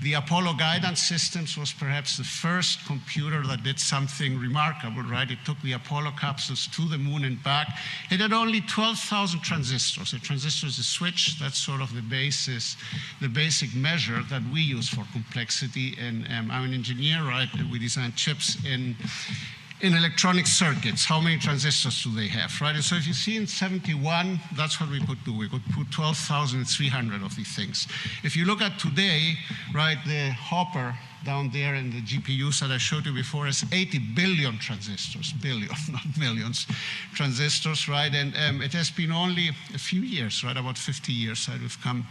The Apollo guidance systems was perhaps the first computer that did something remarkable, right? It took the Apollo capsules to the moon and back. It had only 12,000 transistors. A transistor is a switch. That's sort of the basis, the basic measure that we use for complexity. And I'm an engineer, right? And we design chips in electronic circuits. How many transistors do they have, right? And so if you see in 71, that's what we could do. We could put 12,300 of these things. If you look at today, right, the Hopper down there in the GPUs that I showed you before is 80 billion transistors, billion, not millions, transistors, right? And it has been only a few years, right, about 50 years, right? We've come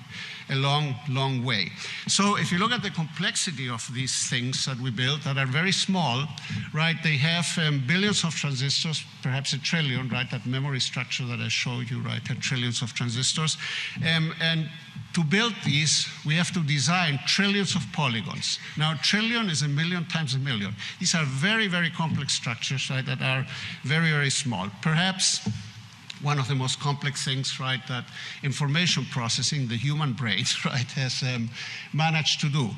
a long, long way. So if you look at the complexity of these things that we built that are very small, right, they have billions of transistors, perhaps a trillion, right, that memory structure that I showed you, right, had trillions of transistors. And to build these, we have to design trillions of polygons. Now, a trillion is a million times a million. These are very, very complex structures, right, that are very, very small. Perhaps one of the most complex things, right, that information processing, the human brain, right, has managed to do.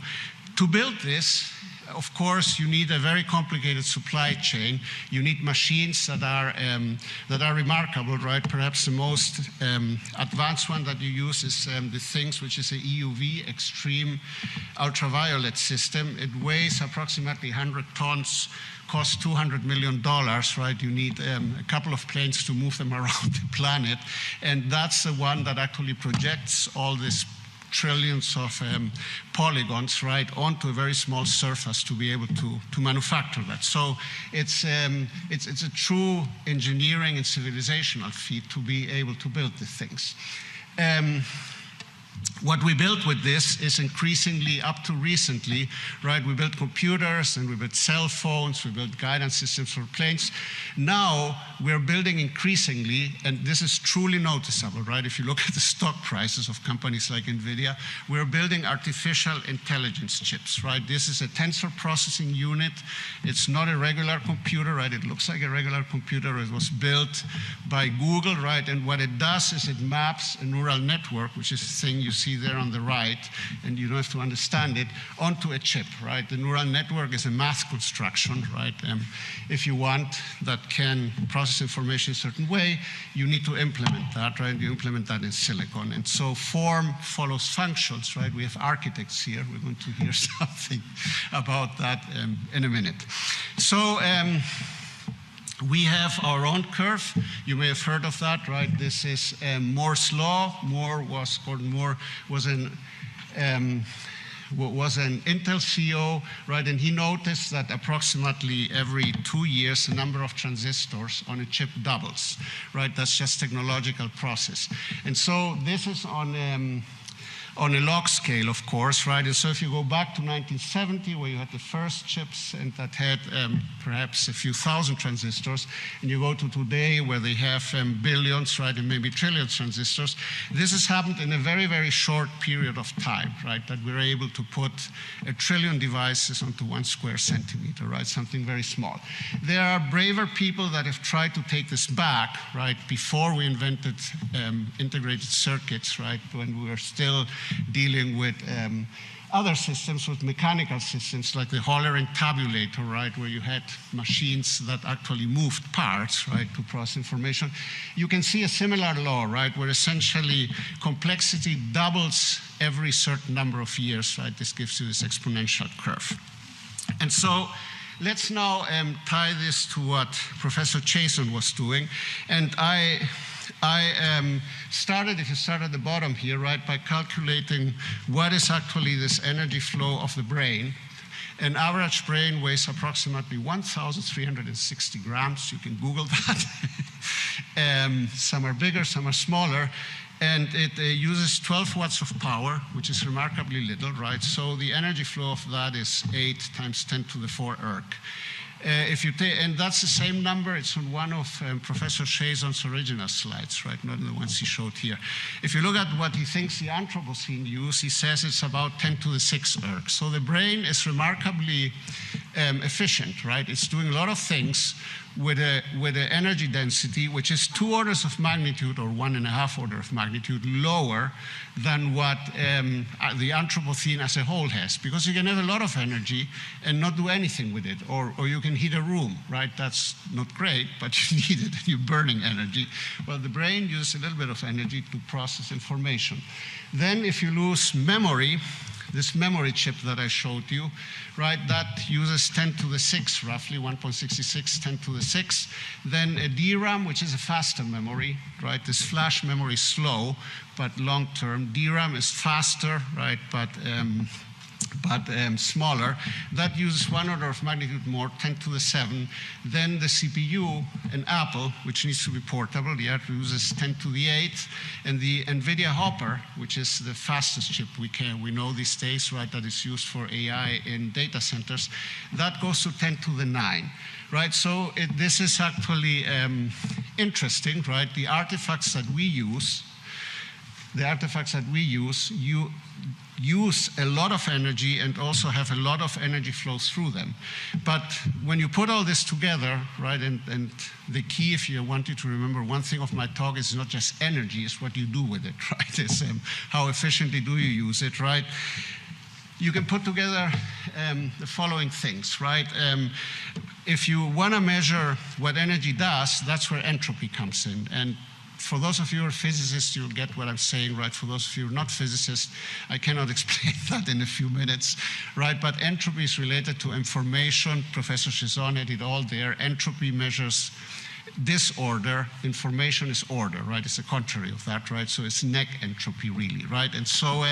To build this, of course, you need a very complicated supply chain. You need machines that are remarkable, right? Perhaps the most advanced one that you use is the THINGS, which is a EUV, extreme ultraviolet system. It weighs approximately 100 tons, costs $200 million, right? You need a couple of planes to move them around the planet. And that's the one that actually projects all this trillions of polygons, right, onto a very small surface to be able to manufacture that. So it's a true engineering and civilizational feat to be able to build the things. What we built with this is increasingly, up to recently, right, we built computers and we built cell phones, we built guidance systems for planes. Now we're building increasingly, and this is truly noticeable, right? If you look at the stock prices of companies like NVIDIA, we're building artificial intelligence chips, right? This is a tensor processing unit. It's not a regular computer, right? It looks like a regular computer. It was built by Google, right? And what it does is it maps a neural network, which is the thing you see there on the right, and you don't have to understand it, onto a chip, right? The neural network is a math construction, right? If you want that can process information a certain way, you need to implement that, right? You implement that in silicon. And so form follows functions, right? We have architects here. We're going to hear something about that in a minute. So we have our own curve. You may have heard of that, right? This is Moore's law. Gordon Moore was an was an Intel CEO, right? And he noticed that approximately every 2 years, the number of transistors on a chip doubles, right? That's just technological process. And so this is on a log scale, of course, right? And so if you go back to 1970, where you had the first chips and that had perhaps a few thousand transistors, and you go to today where they have billions, right, and maybe trillions of transistors, this has happened in a very, very short period of time, right? That we're able to put 1 trillion devices onto 1 square centimeter, right? Something very small. There are braver people that have tried to take this back, right? Before we invented integrated circuits, right? When we were still dealing with other systems, with mechanical systems like the Hollering tabulator, right, where you had machines that actually moved parts, right, to process information. You can see a similar law, right, where essentially complexity doubles every certain number of years, right? This gives you this exponential curve. And so let's now tie this to what Professor Chaisson was doing. And I started, if you start at the bottom here, right, by calculating what is actually this energy flow of the brain. An average brain weighs approximately 1,360 grams. You can Google that. Some are bigger, some are smaller. And it uses 12 watts of power, which is remarkably little, right? So the energy flow of that is 8 times 10 to the 4 erg. And that's the same number. It's on one of Professor Chaisson's original slides, right? Not the ones he showed here. If you look at what he thinks the Anthropocene used, he says it's about 10 to the 6 erg. So the brain is remarkably efficient, right? It's doing a lot of things with an energy density which is 2 orders of magnitude or 1.5 order of magnitude lower than what the Anthropocene as a whole has. Because you can have a lot of energy and not do anything with it, or you can heat a room, right? That's not great, but you need it, you're burning energy. Well, the brain uses a little bit of energy to process information. Then if you lose memory, this memory chip that I showed you, right, that uses 10 to the 6, roughly 1.66, 10 to the 6. Then a DRAM, which is a faster memory, right? This flash memory is slow, but long-term. DRAM is faster, right, but smaller. That uses 1 order of magnitude more, 10 to the 7. Then the CPU, an Apple, which needs to be portable, the Allard uses 10 to the 8. And the NVIDIA Hopper, which is the fastest chip we know these days, right, that is used for AI in data centers, that goes to 10 to the 9. Right, so this is actually interesting, right? The artifacts that we use, you use a lot of energy and also have a lot of energy flow through them. But when you put all this together, right, and the key, if you wanted to remember one thing of my talk, is not just energy, it's what you do with it, right? It's how efficiently do you use it, right? You can put together the following things, right? If you want to measure what energy does, that's where entropy comes in. And for those of you who are physicists, you'll get what I'm saying, right? For those of you who are not physicists, I cannot explain that in a few minutes, right? But entropy is related to information. Professor Chaisson had it all there. Entropy measures disorder. Information is order, right? It's the contrary of that, right? So it's neg entropy, really, right? And so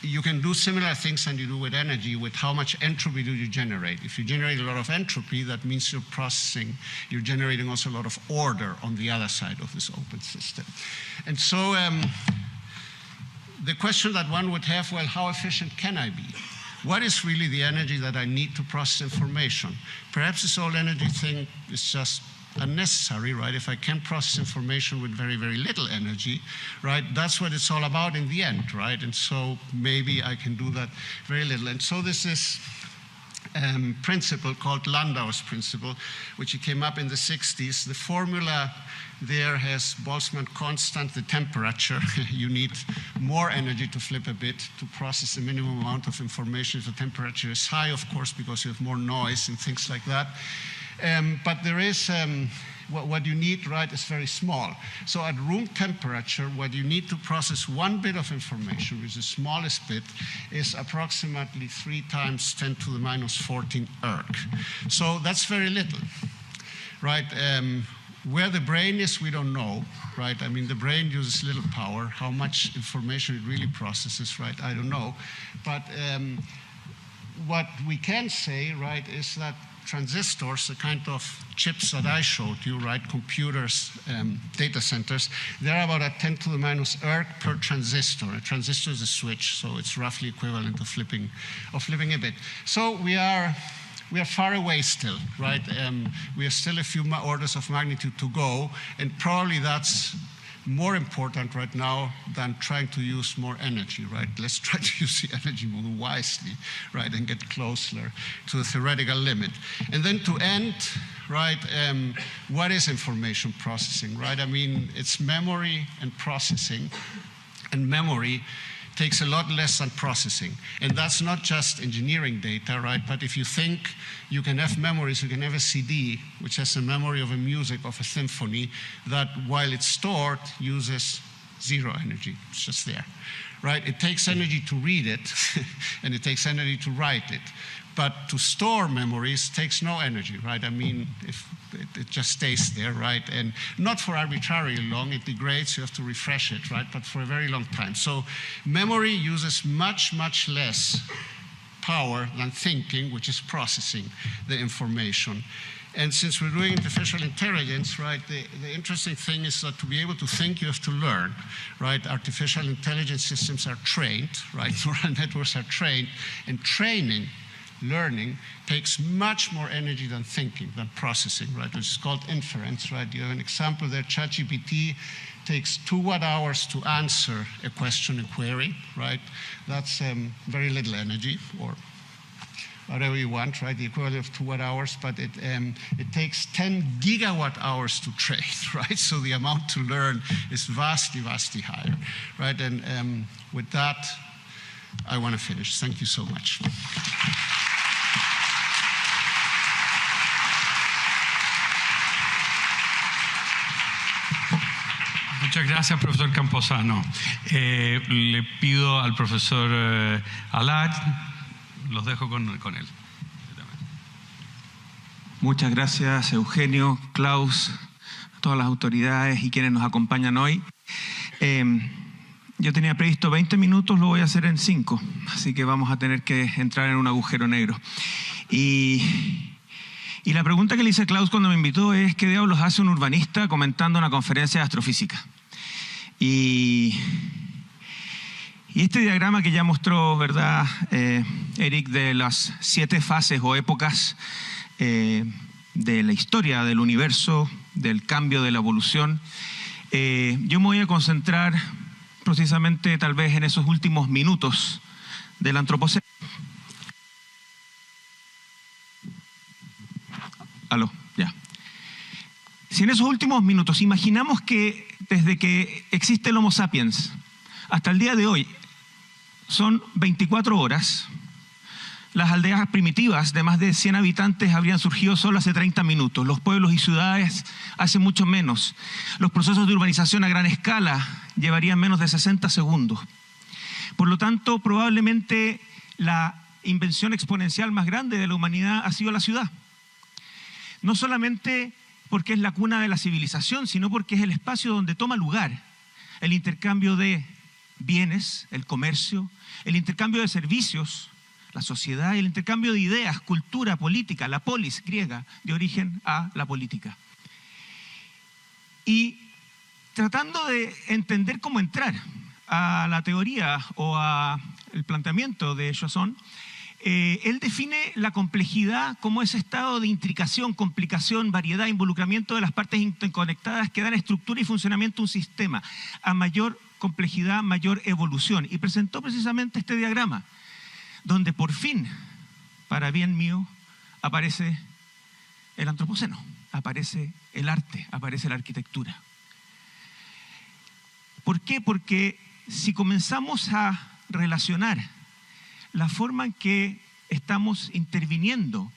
you can do similar things than you do with energy, with how much entropy do you generate. If you generate a lot of entropy, that means you're generating also a lot of order on the other side of this open system. And so the question that one would have, well, how efficient can I be? What is really the energy that I need to process information? Perhaps this whole energy thing is just unnecessary, right? If I can process information with very, very little energy, right? That's what it's all about in the end, right? And so maybe I can do that very little. And so this is principle called Landau's principle, which he came up in the 60s. The formula there has Boltzmann constant, the temperature. You need more energy to flip a bit to process the minimum amount of information. If the temperature is high, of course, because you have more noise and things like that. But there is, what you need, right, is very small. So at room temperature, what you need to process 1 bit of information, which is the smallest bit, is approximately 3 times 10 to the minus 14 erg. So that's very little, right? Where the brain is, we don't know, right? I mean, the brain uses little power. How much information it really processes, right? I don't know. But what we can say, right, is that transistors, the kind of chips that I showed you, right, computers, data centers, they're about a 10 to the minus erg per transistor. A transistor is a switch, so it's roughly equivalent of flipping a bit. So we are far away still, right? We have still a few orders of magnitude to go, and probably that's more important right now than trying to use more energy, right? Let's try to use the energy more wisely, right, and get closer to the theoretical limit. And then to end, right, what is information processing, right? I mean, it's memory and processing, and memory takes a lot less than processing. And that's not just engineering data, right? But if you think you can have memories, you can have a CD, which has a memory of a music, of a symphony, that while it's stored, uses zero energy. It's just there, right? It takes energy to read it, and it takes energy to write it. But to store memories takes no energy, right? I mean, if it just stays there, right? And not for arbitrarily long, it degrades, you have to refresh it, right? But for a very long time. So memory uses much, much less power than thinking, which is processing the information. And since we're doing artificial intelligence, right, the interesting thing is that to be able to think, you have to learn, right? Artificial intelligence systems are trained, right? Neural networks are trained, and training, learning, takes much more energy than thinking, than processing, right? Which is called inference, right? You have an example there. ChatGPT takes 2 watt-hours to answer a question, a query, right? That's very little energy, or whatever you want, right? The equivalent of 2 watt-hours, but it takes 10 gigawatt-hours to train, right? So the amount to learn is vastly, vastly higher, right? And with that, I want to finish. Thank you so much. Muchas gracias, profesor Camposano. Le pido al profesor Allard, los dejo con él. Muchas gracias, Eugenio, Klaus, todas las autoridades y quienes nos acompañan hoy. Yo tenía previsto 20 minutos, lo voy a hacer en 5, así que vamos a tener que entrar en un agujero negro. Y la pregunta que le hice a Klaus cuando me invitó es ¿qué diablos hace un urbanista comentando una conferencia de astrofísica? Y este diagrama que ya mostró, ¿verdad, Eric, de las 7 fases o épocas de la historia del universo, del cambio, de la evolución, yo me voy a concentrar precisamente tal vez en esos últimos minutos del antropoceno. Aló, ya. Si en esos últimos minutos imaginamos que desde que existe el Homo sapiens hasta el día de hoy son 24 horas, las aldeas primitivas de más de 100 habitantes habrían surgido solo hace 30 minutos, los pueblos y ciudades hace mucho menos, los procesos de urbanización a gran escala llevarían menos de 60 segundos. Por lo tanto, probablemente la invención exponencial más grande de la humanidad ha sido la ciudad. No solamente porque es la cuna de la civilización, sino porque es el espacio donde toma lugar el intercambio de bienes, el comercio, el intercambio de servicios, la sociedad, el intercambio de ideas, cultura, política, la polis griega, de origen a la política. Y tratando de entender cómo entrar a la teoría o al planteamiento de Chaisson, él define la complejidad como ese estado de intricación, complicación, variedad, involucramiento de las partes interconectadas que dan estructura y funcionamiento a un sistema. A mayor complejidad, mayor evolución. Y presentó precisamente este diagrama, donde por fin, para bien mío, aparece el antropoceno, aparece el arte, aparece la arquitectura. ¿Por qué? Porque si comenzamos a relacionar la forma en que estamos interviniendo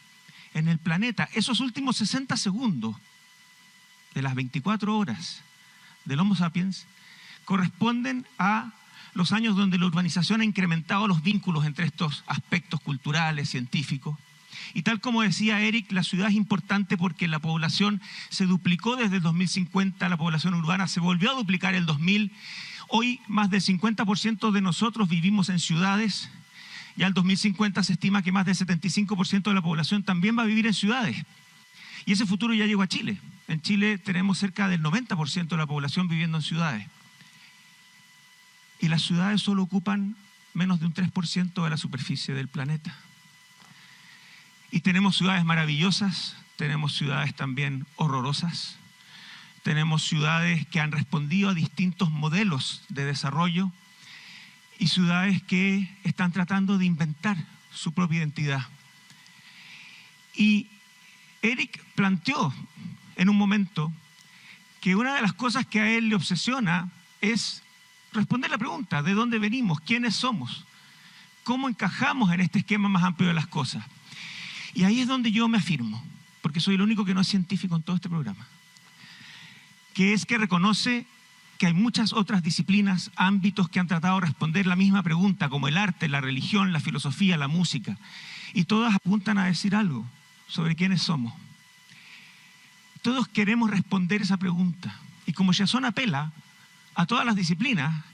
en el planeta, esos últimos 60 segundos de las 24 horas del Homo sapiens corresponden a los años donde la urbanización ha incrementado los vínculos entre estos aspectos culturales, científicos, Y tal como decía Eric, la ciudad es importante porque la población se duplicó desde el 2050, la población urbana se volvió a duplicar el 2000. Hoy más del 50% de nosotros vivimos en ciudades. Ya en 2050 se estima que más del 75% de la población también va a vivir en ciudades. Y ese futuro ya llegó a Chile. En Chile tenemos cerca del 90% de la población viviendo en ciudades. Y las ciudades solo ocupan menos de un 3% de la superficie del planeta. Y tenemos ciudades maravillosas, tenemos ciudades también horrorosas, tenemos ciudades que han respondido a distintos modelos de desarrollo y ciudades que están tratando de inventar su propia identidad. Y Eric planteó en un momento que una de las cosas que a él le obsesiona es responder la pregunta: ¿de dónde venimos? ¿Quiénes somos? ¿Cómo encajamos en este esquema más amplio de las cosas? Y ahí es donde yo me afirmo, porque soy el único que no es científico en todo este programa, que es que reconoce que hay muchas otras disciplinas, ámbitos que han tratado de responder la misma pregunta, como el arte, la religión, la filosofía, la música, y todas apuntan a decir algo sobre quiénes somos. Todos queremos responder esa pregunta, y como Chaisson apela a todas las disciplinas,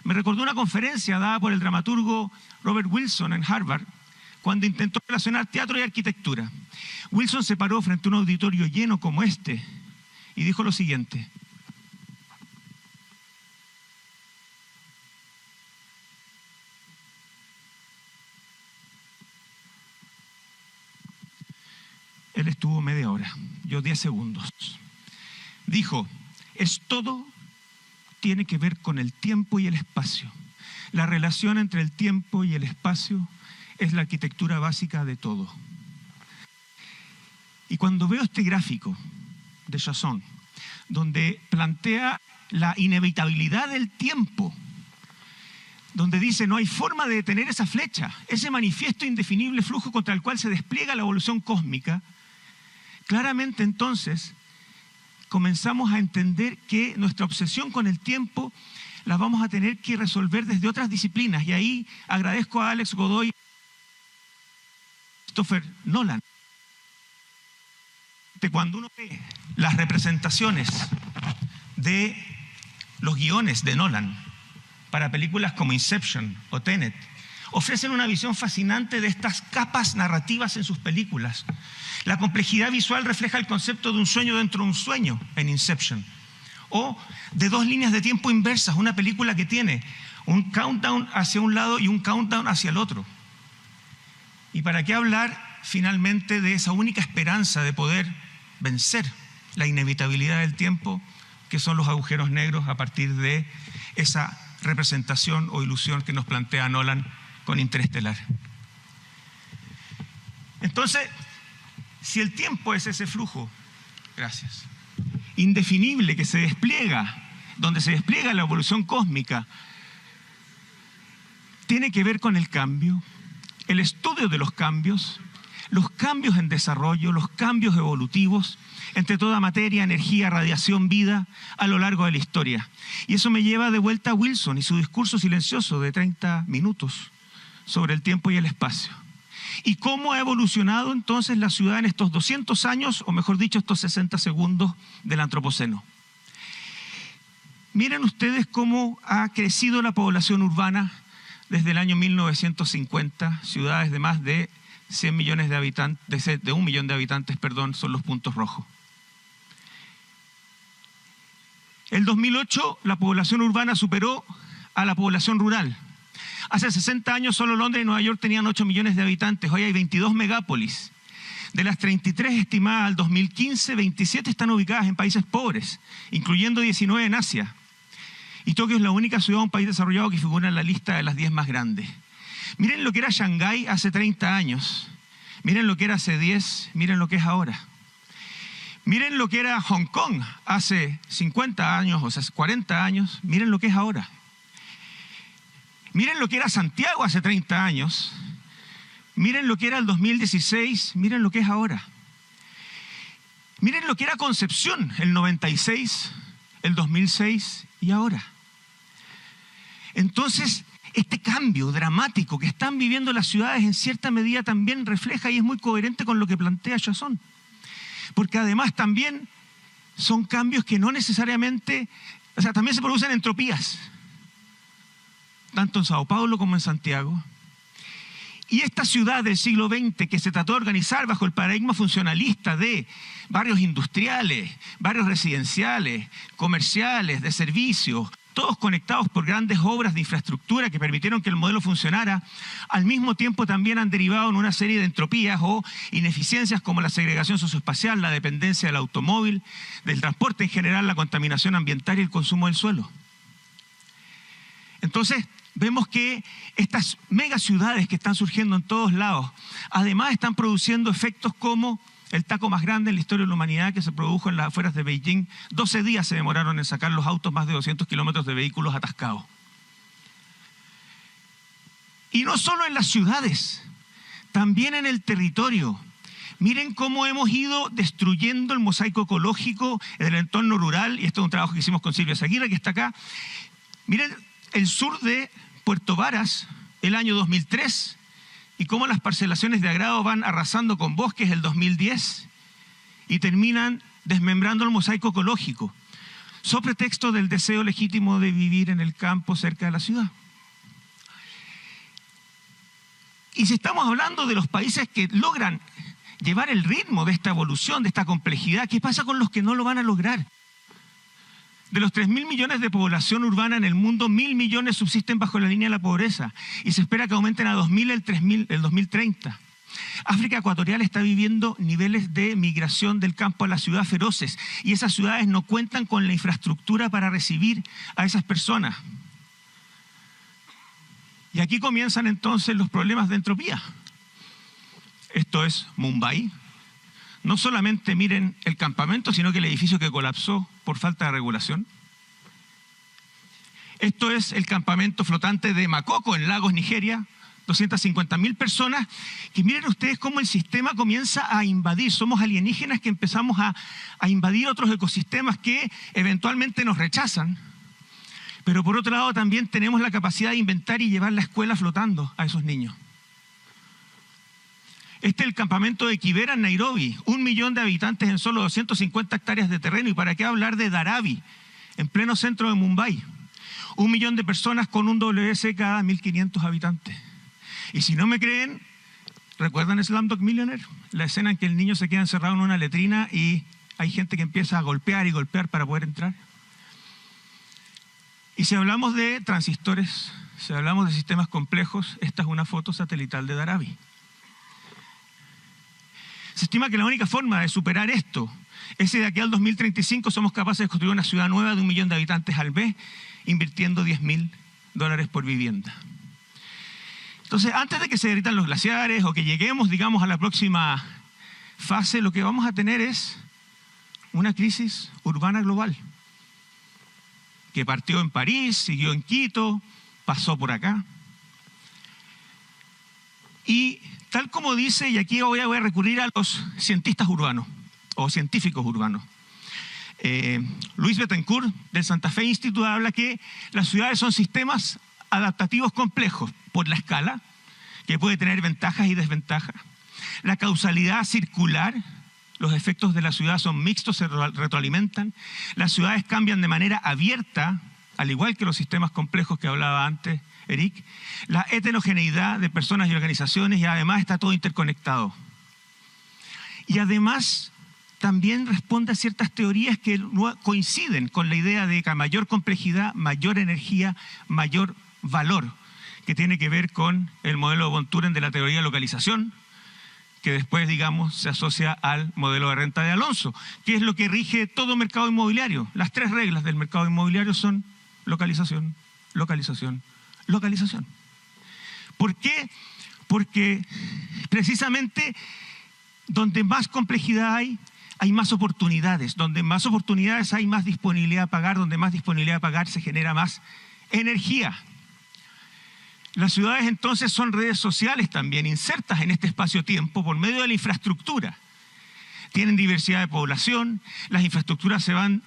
me recordó una conferencia dada por el dramaturgo Robert Wilson en Harvard, cuando intentó relacionar teatro y arquitectura. Wilson se paró frente a un auditorio lleno como este y dijo lo siguiente: él estuvo media hora, yo 10 segundos. Dijo: todo tiene que ver con el tiempo y el espacio. La relación entre el tiempo y el espacio es la arquitectura básica de todo. Y cuando veo este gráfico de Chaisson, donde plantea la inevitabilidad del tiempo, donde dice no hay forma de detener esa flecha, ese manifiesto indefinible flujo contra el cual se despliega la evolución cósmica, claramente entonces comenzamos a entender que nuestra obsesión con el tiempo la vamos a tener que resolver desde otras disciplinas. Y ahí agradezco a Alex Godoy, Christopher Nolan. Cuando uno ve las representaciones de los guiones de Nolan para películas como Inception o Tenet, ofrecen una visión fascinante de estas capas narrativas en sus películas. La complejidad visual refleja el concepto de un sueño dentro de un sueño en Inception, o de dos líneas de tiempo inversas, una película que tiene un countdown hacia un lado y un countdown hacia el otro. ¿Y para qué hablar finalmente de esa única esperanza de poder vencer la inevitabilidad del tiempo, que son los agujeros negros, a partir de esa representación o ilusión que nos plantea Nolan con Interestelar? Entonces, si el tiempo es ese flujo, gracias, indefinible que se despliega, donde se despliega la evolución cósmica, tiene que ver con el cambio, el estudio de los cambios en desarrollo, los cambios evolutivos entre toda materia, energía, radiación, vida a lo largo de la historia. Y eso me lleva de vuelta a Wilson y su discurso silencioso de 30 minutos sobre el tiempo y el espacio. ¿Y cómo ha evolucionado entonces la ciudad en estos 200 años, o mejor dicho, estos 60 segundos del Antropoceno? Miren ustedes cómo ha crecido la población urbana desde el año 1950, ciudades de más de 100 millones de habitantes, de 1 millón de habitantes, son los puntos rojos. En 2008 la población urbana superó a la población rural. Hace 60 años solo Londres y Nueva York tenían 8 millones de habitantes, hoy hay 22 megápolis. De las 33 estimadas al 2015, 27 están ubicadas en países pobres, incluyendo 19 en Asia. Y Tokio es la única ciudad de un país desarrollado que figura en la lista de las 10 más grandes. Miren lo que era Shanghái hace 30 años, miren lo que era hace 10, miren lo que es ahora. Miren lo que era Hong Kong hace 50 años, o sea, 40 años, miren lo que es ahora. Miren lo que era Santiago hace 30 años, miren lo que era el 2016, miren lo que es ahora. Miren lo que era Concepción, el 96, el 2006 y ahora. Entonces, este cambio dramático que están viviendo las ciudades en cierta medida también refleja y es muy coherente con lo que plantea Chaisson. Porque además también son cambios que no necesariamente, o sea, también se producen entropías, tanto en Sao Paulo como en Santiago. Y esta ciudad del siglo XX que se trató de organizar bajo el paradigma funcionalista de barrios industriales, barrios residenciales, comerciales, de servicios, todos conectados por grandes obras de infraestructura que permitieron que el modelo funcionara, al mismo tiempo también han derivado en una serie de entropías o ineficiencias como la segregación socioespacial, la dependencia del automóvil, del transporte en general, la contaminación ambiental y el consumo del suelo. Entonces, vemos que estas megaciudades que están surgiendo en todos lados, además están produciendo efectos como el taco más grande en la historia de la humanidad que se produjo en las afueras de Beijing. 12 días se demoraron en sacar los autos, más de 200 kilómetros de vehículos atascados. Y no solo en las ciudades, también en el territorio. Miren cómo hemos ido destruyendo el mosaico ecológico en el entorno rural, y esto es un trabajo que hicimos con Silvia Zaguirre, que está acá. Miren el sur de Puerto Varas, el año 2003, y cómo las parcelaciones de agrado van arrasando con bosques el 2010 y terminan desmembrando el mosaico ecológico, sobre pretexto del deseo legítimo de vivir en el campo cerca de la ciudad. Y si estamos hablando de los países que logran llevar el ritmo de esta evolución, de esta complejidad, ¿qué pasa con los que no lo van a lograr? De los 3.000 millones de población urbana en el mundo, 1.000 millones subsisten bajo la línea de la pobreza y se espera que aumenten a 2.000 el 2030. África ecuatorial está viviendo niveles de migración del campo a la ciudad feroces y esas ciudades no cuentan con la infraestructura para recibir a esas personas. Y aquí comienzan entonces los problemas de entropía. Esto es Mumbai. No solamente miren el campamento, sino que el edificio que colapsó por falta de regulación. Esto es el campamento flotante de Makoko en Lagos, Nigeria. 250.000 personas, que miren ustedes cómo el sistema comienza a invadir. Somos alienígenas que empezamos a invadir otros ecosistemas que eventualmente nos rechazan. Pero por otro lado también tenemos la capacidad de inventar y llevar la escuela flotando a esos niños. Este es el campamento de Kibera en Nairobi, 1 millón de habitantes en solo 250 hectáreas de terreno. ¿Y para qué hablar de Dharavi, en pleno centro de Mumbai? 1 millón de personas con un WC cada 1.500 habitantes. Y si no me creen, ¿recuerdan Slumdog Millionaire? La escena en que el niño se queda encerrado en una letrina y hay gente que empieza a golpear y golpear para poder entrar. Y si hablamos de transistores, si hablamos de sistemas complejos, esta es una foto satelital de Dharavi. Se estima que la única forma de superar esto es si de aquí al 2035 somos capaces de construir una ciudad nueva de 1 millón de habitantes al mes, invirtiendo $10.000 por vivienda. Entonces, antes de que se derritan los glaciares o que lleguemos, digamos, a la próxima fase, lo que vamos a tener es una crisis urbana global, que partió en París, siguió en Quito, pasó por acá. Y tal como dice, y aquí voy a recurrir a los cientistas urbanos o científicos urbanos. Luis Betancourt del Santa Fe Institute habla que las ciudades son sistemas adaptativos complejos por la escala, que puede tener ventajas y desventajas. La causalidad circular, los efectos de la ciudad son mixtos, se retroalimentan. Las ciudades cambian de manera abierta, al igual que los sistemas complejos que hablaba antes Eric. La heterogeneidad de personas y organizaciones, y además está todo interconectado. Y además también responde a ciertas teorías que coinciden con la idea de que a mayor complejidad, mayor energía, mayor valor, que tiene que ver con el modelo de von Thuren de la teoría de localización, que después, digamos, se asocia al modelo de renta de Alonso, que es lo que rige todo mercado inmobiliario. Las 3 reglas del mercado inmobiliario son localización, localización, localización. ¿Por qué? Porque precisamente donde más complejidad hay más oportunidades. Donde más oportunidades hay más disponibilidad a pagar. Donde más disponibilidad a pagar se genera más energía. Las ciudades entonces son redes sociales también insertas en este espacio-tiempo por medio de la infraestructura. Tienen diversidad de población, las infraestructuras se van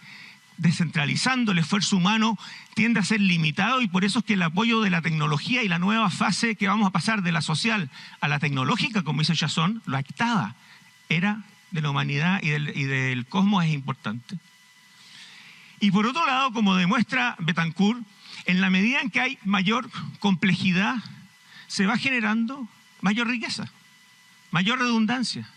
descentralizando el esfuerzo humano, tiende a ser limitado, y por eso es que el apoyo de la tecnología y la nueva fase que vamos a pasar de la social a la tecnológica, como dice Chaisson, la octava era de la humanidad y del cosmos, es importante. Y por otro lado, como demuestra Betancourt, en la medida en que hay mayor complejidad, se va generando mayor riqueza, mayor redundancia.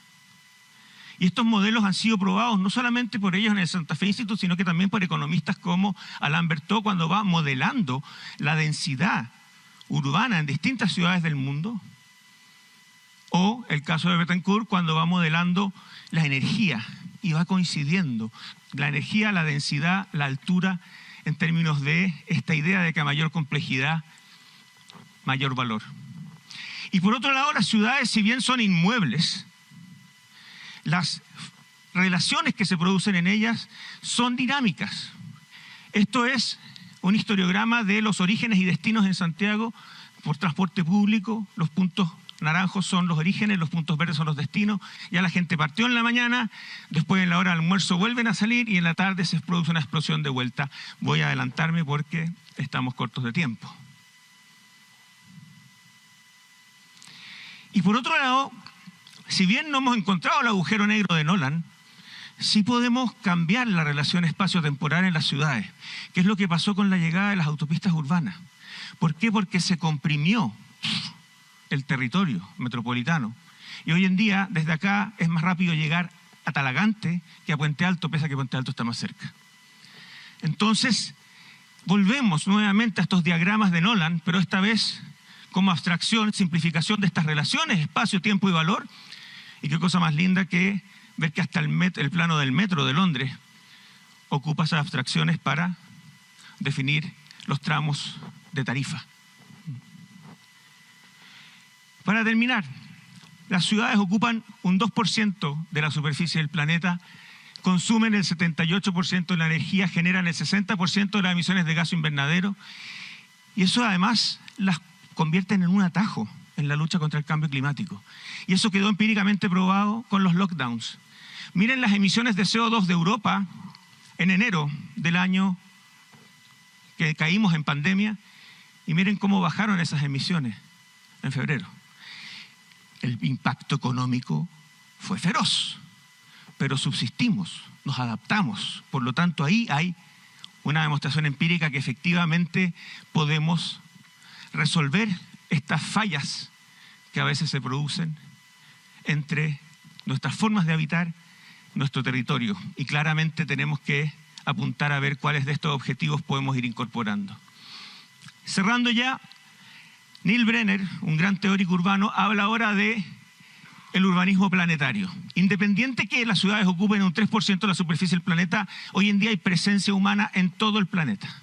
Y estos modelos han sido probados no solamente por ellos en el Santa Fe Institute, sino que también por economistas como Alain Berthaud, cuando va modelando la densidad urbana en distintas ciudades del mundo. O el caso de Betancourt, cuando va modelando la energía y va coincidiendo la energía, la densidad, la altura, en términos de esta idea de que a mayor complejidad, mayor valor. Y por otro lado, las ciudades, si bien son inmuebles, las relaciones que se producen en ellas son dinámicas. Esto es un historiograma de los orígenes y destinos en Santiago por transporte público. Los puntos naranjos son los orígenes, los puntos verdes son los destinos. Ya la gente partió en la mañana, después en la hora del almuerzo vuelven a salir y en la tarde se produce una explosión de vuelta. Voy a adelantarme porque estamos cortos de tiempo. Y por otro lado, si bien no hemos encontrado el agujero negro de Nolan, sí podemos cambiar la relación espacio-temporal en las ciudades, que es lo que pasó con la llegada de las autopistas urbanas. ¿Por qué? Porque se comprimió el territorio metropolitano. Y hoy en día, desde acá, es más rápido llegar a Talagante que a Puente Alto, pese a que Puente Alto está más cerca. Entonces, volvemos nuevamente a estos diagramas de Nolan, pero esta vez como abstracción, simplificación de estas relaciones, espacio, tiempo y valor. Y qué cosa más linda que ver que hasta el plano del metro de Londres ocupa esas abstracciones para definir los tramos de tarifa. Para terminar, las ciudades ocupan un 2% de la superficie del planeta, consumen el 78% de la energía, generan el 60% de las emisiones de gas invernadero, y eso además las convierten en un atajo en la lucha contra el cambio climático. Y eso quedó empíricamente probado con los lockdowns. Miren las emisiones de CO2 de Europa en enero del año que caímos en pandemia, y miren cómo bajaron esas emisiones en febrero. El impacto económico fue feroz, pero subsistimos, nos adaptamos. Por lo tanto, ahí hay una demostración empírica que efectivamente podemos resolver estas fallas que a veces se producen entre nuestras formas de habitar nuestro territorio. Y claramente tenemos que apuntar a ver cuáles de estos objetivos podemos ir incorporando. Cerrando ya, Neil Brenner, un gran teórico urbano, habla ahora de el urbanismo planetario. Independiente que las ciudades ocupen un 3% de la superficie del planeta, hoy en día hay presencia humana en todo el planeta.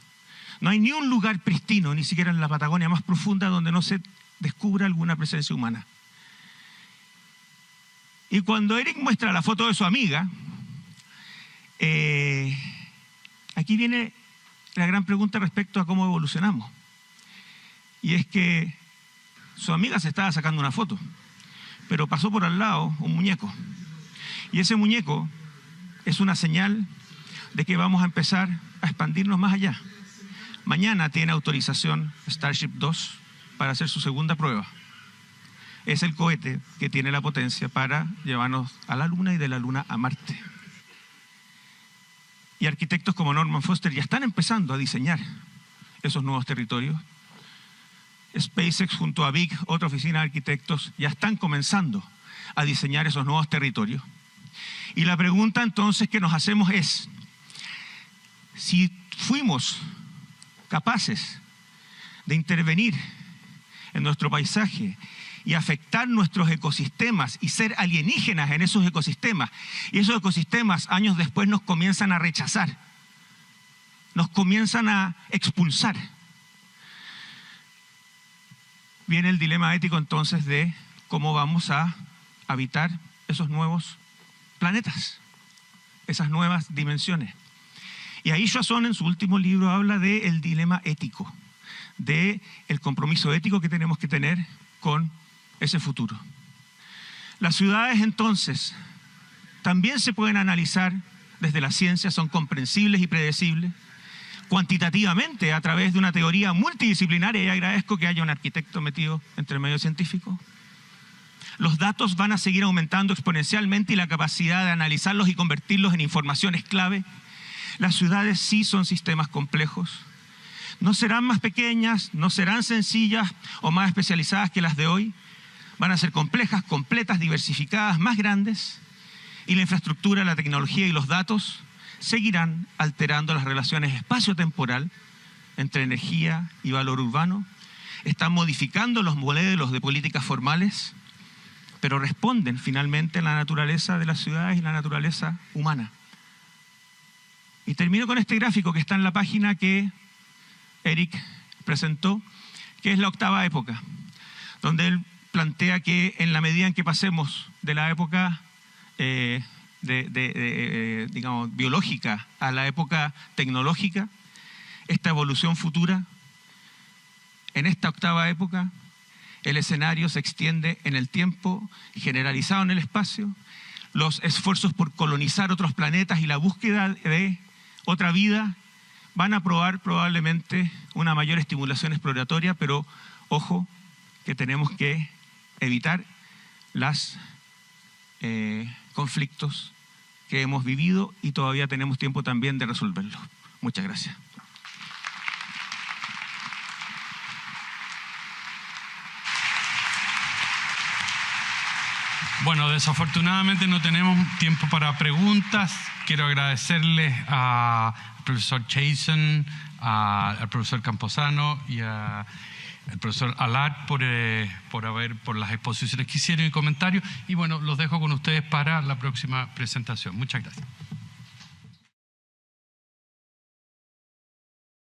No hay ni un lugar pristino, ni siquiera en la Patagonia más profunda, donde no se descubra alguna presencia humana. Y cuando Eric muestra la foto de su amiga, aquí viene la gran pregunta respecto a cómo evolucionamos. Y es que su amiga se estaba sacando una foto, pero pasó por al lado un muñeco. Y ese muñeco es una señal de que vamos a empezar a expandirnos más allá. Mañana tiene autorización Starship 2 para hacer su segunda prueba. Es el cohete que tiene la potencia para llevarnos a la Luna y de la Luna a Marte. Y arquitectos como Norman Foster ya están empezando a diseñar esos nuevos territorios. SpaceX junto a Big, otra oficina de arquitectos, ya están comenzando a diseñar esos nuevos territorios. Y la pregunta entonces que nos hacemos es, si fuimos capaces de intervenir en nuestro paisaje y afectar nuestros ecosistemas y ser alienígenas en esos ecosistemas, y esos ecosistemas años después nos comienzan a rechazar, nos comienzan a expulsar, viene el dilema ético entonces de cómo vamos a habitar esos nuevos planetas, esas nuevas dimensiones. Y ahí Chaisson en su último libro habla del dilema ético, del compromiso ético que tenemos que tener con ese futuro. Las ciudades entonces también se pueden analizar desde la ciencia son comprensibles y predecibles. Cuantitativamente, a través de una teoría multidisciplinaria, y agradezco que haya un arquitecto metido entre el medio científico. Los datos van a seguir aumentando exponencialmente y la capacidad de analizarlos y convertirlos en información es clave. Las ciudades sí son sistemas complejos. No serán más pequeñas, no serán sencillas o más especializadas que las de hoy. Van a ser complejas, completas, diversificadas, más grandes. Y la infraestructura, la tecnología y los datos seguirán alterando las relaciones espacio-temporal entre energía y valor urbano. Están modificando los modelos de políticas formales, pero responden finalmente a la naturaleza de las ciudades y la naturaleza humana. Y termino con este gráfico que está en la página que Eric presentó, que es la octava época, donde él plantea que en la medida en que pasemos de la época digamos, biológica a la época tecnológica, esta evolución futura, en esta octava época, el escenario se extiende en el tiempo, generalizado en el espacio, los esfuerzos por colonizar otros planetas y la búsqueda de otra vida van a probar probablemente una mayor estimulación exploratoria, pero ojo que tenemos que evitar los conflictos que hemos vivido y todavía tenemos tiempo también de resolverlos. Muchas gracias. Bueno, desafortunadamente no tenemos tiempo para preguntas. Quiero agradecerles al profesor Chaisson, al profesor Camposano y al profesor Allard por las exposiciones que hicieron y comentarios. Y bueno, los dejo con ustedes para la próxima presentación. Muchas gracias.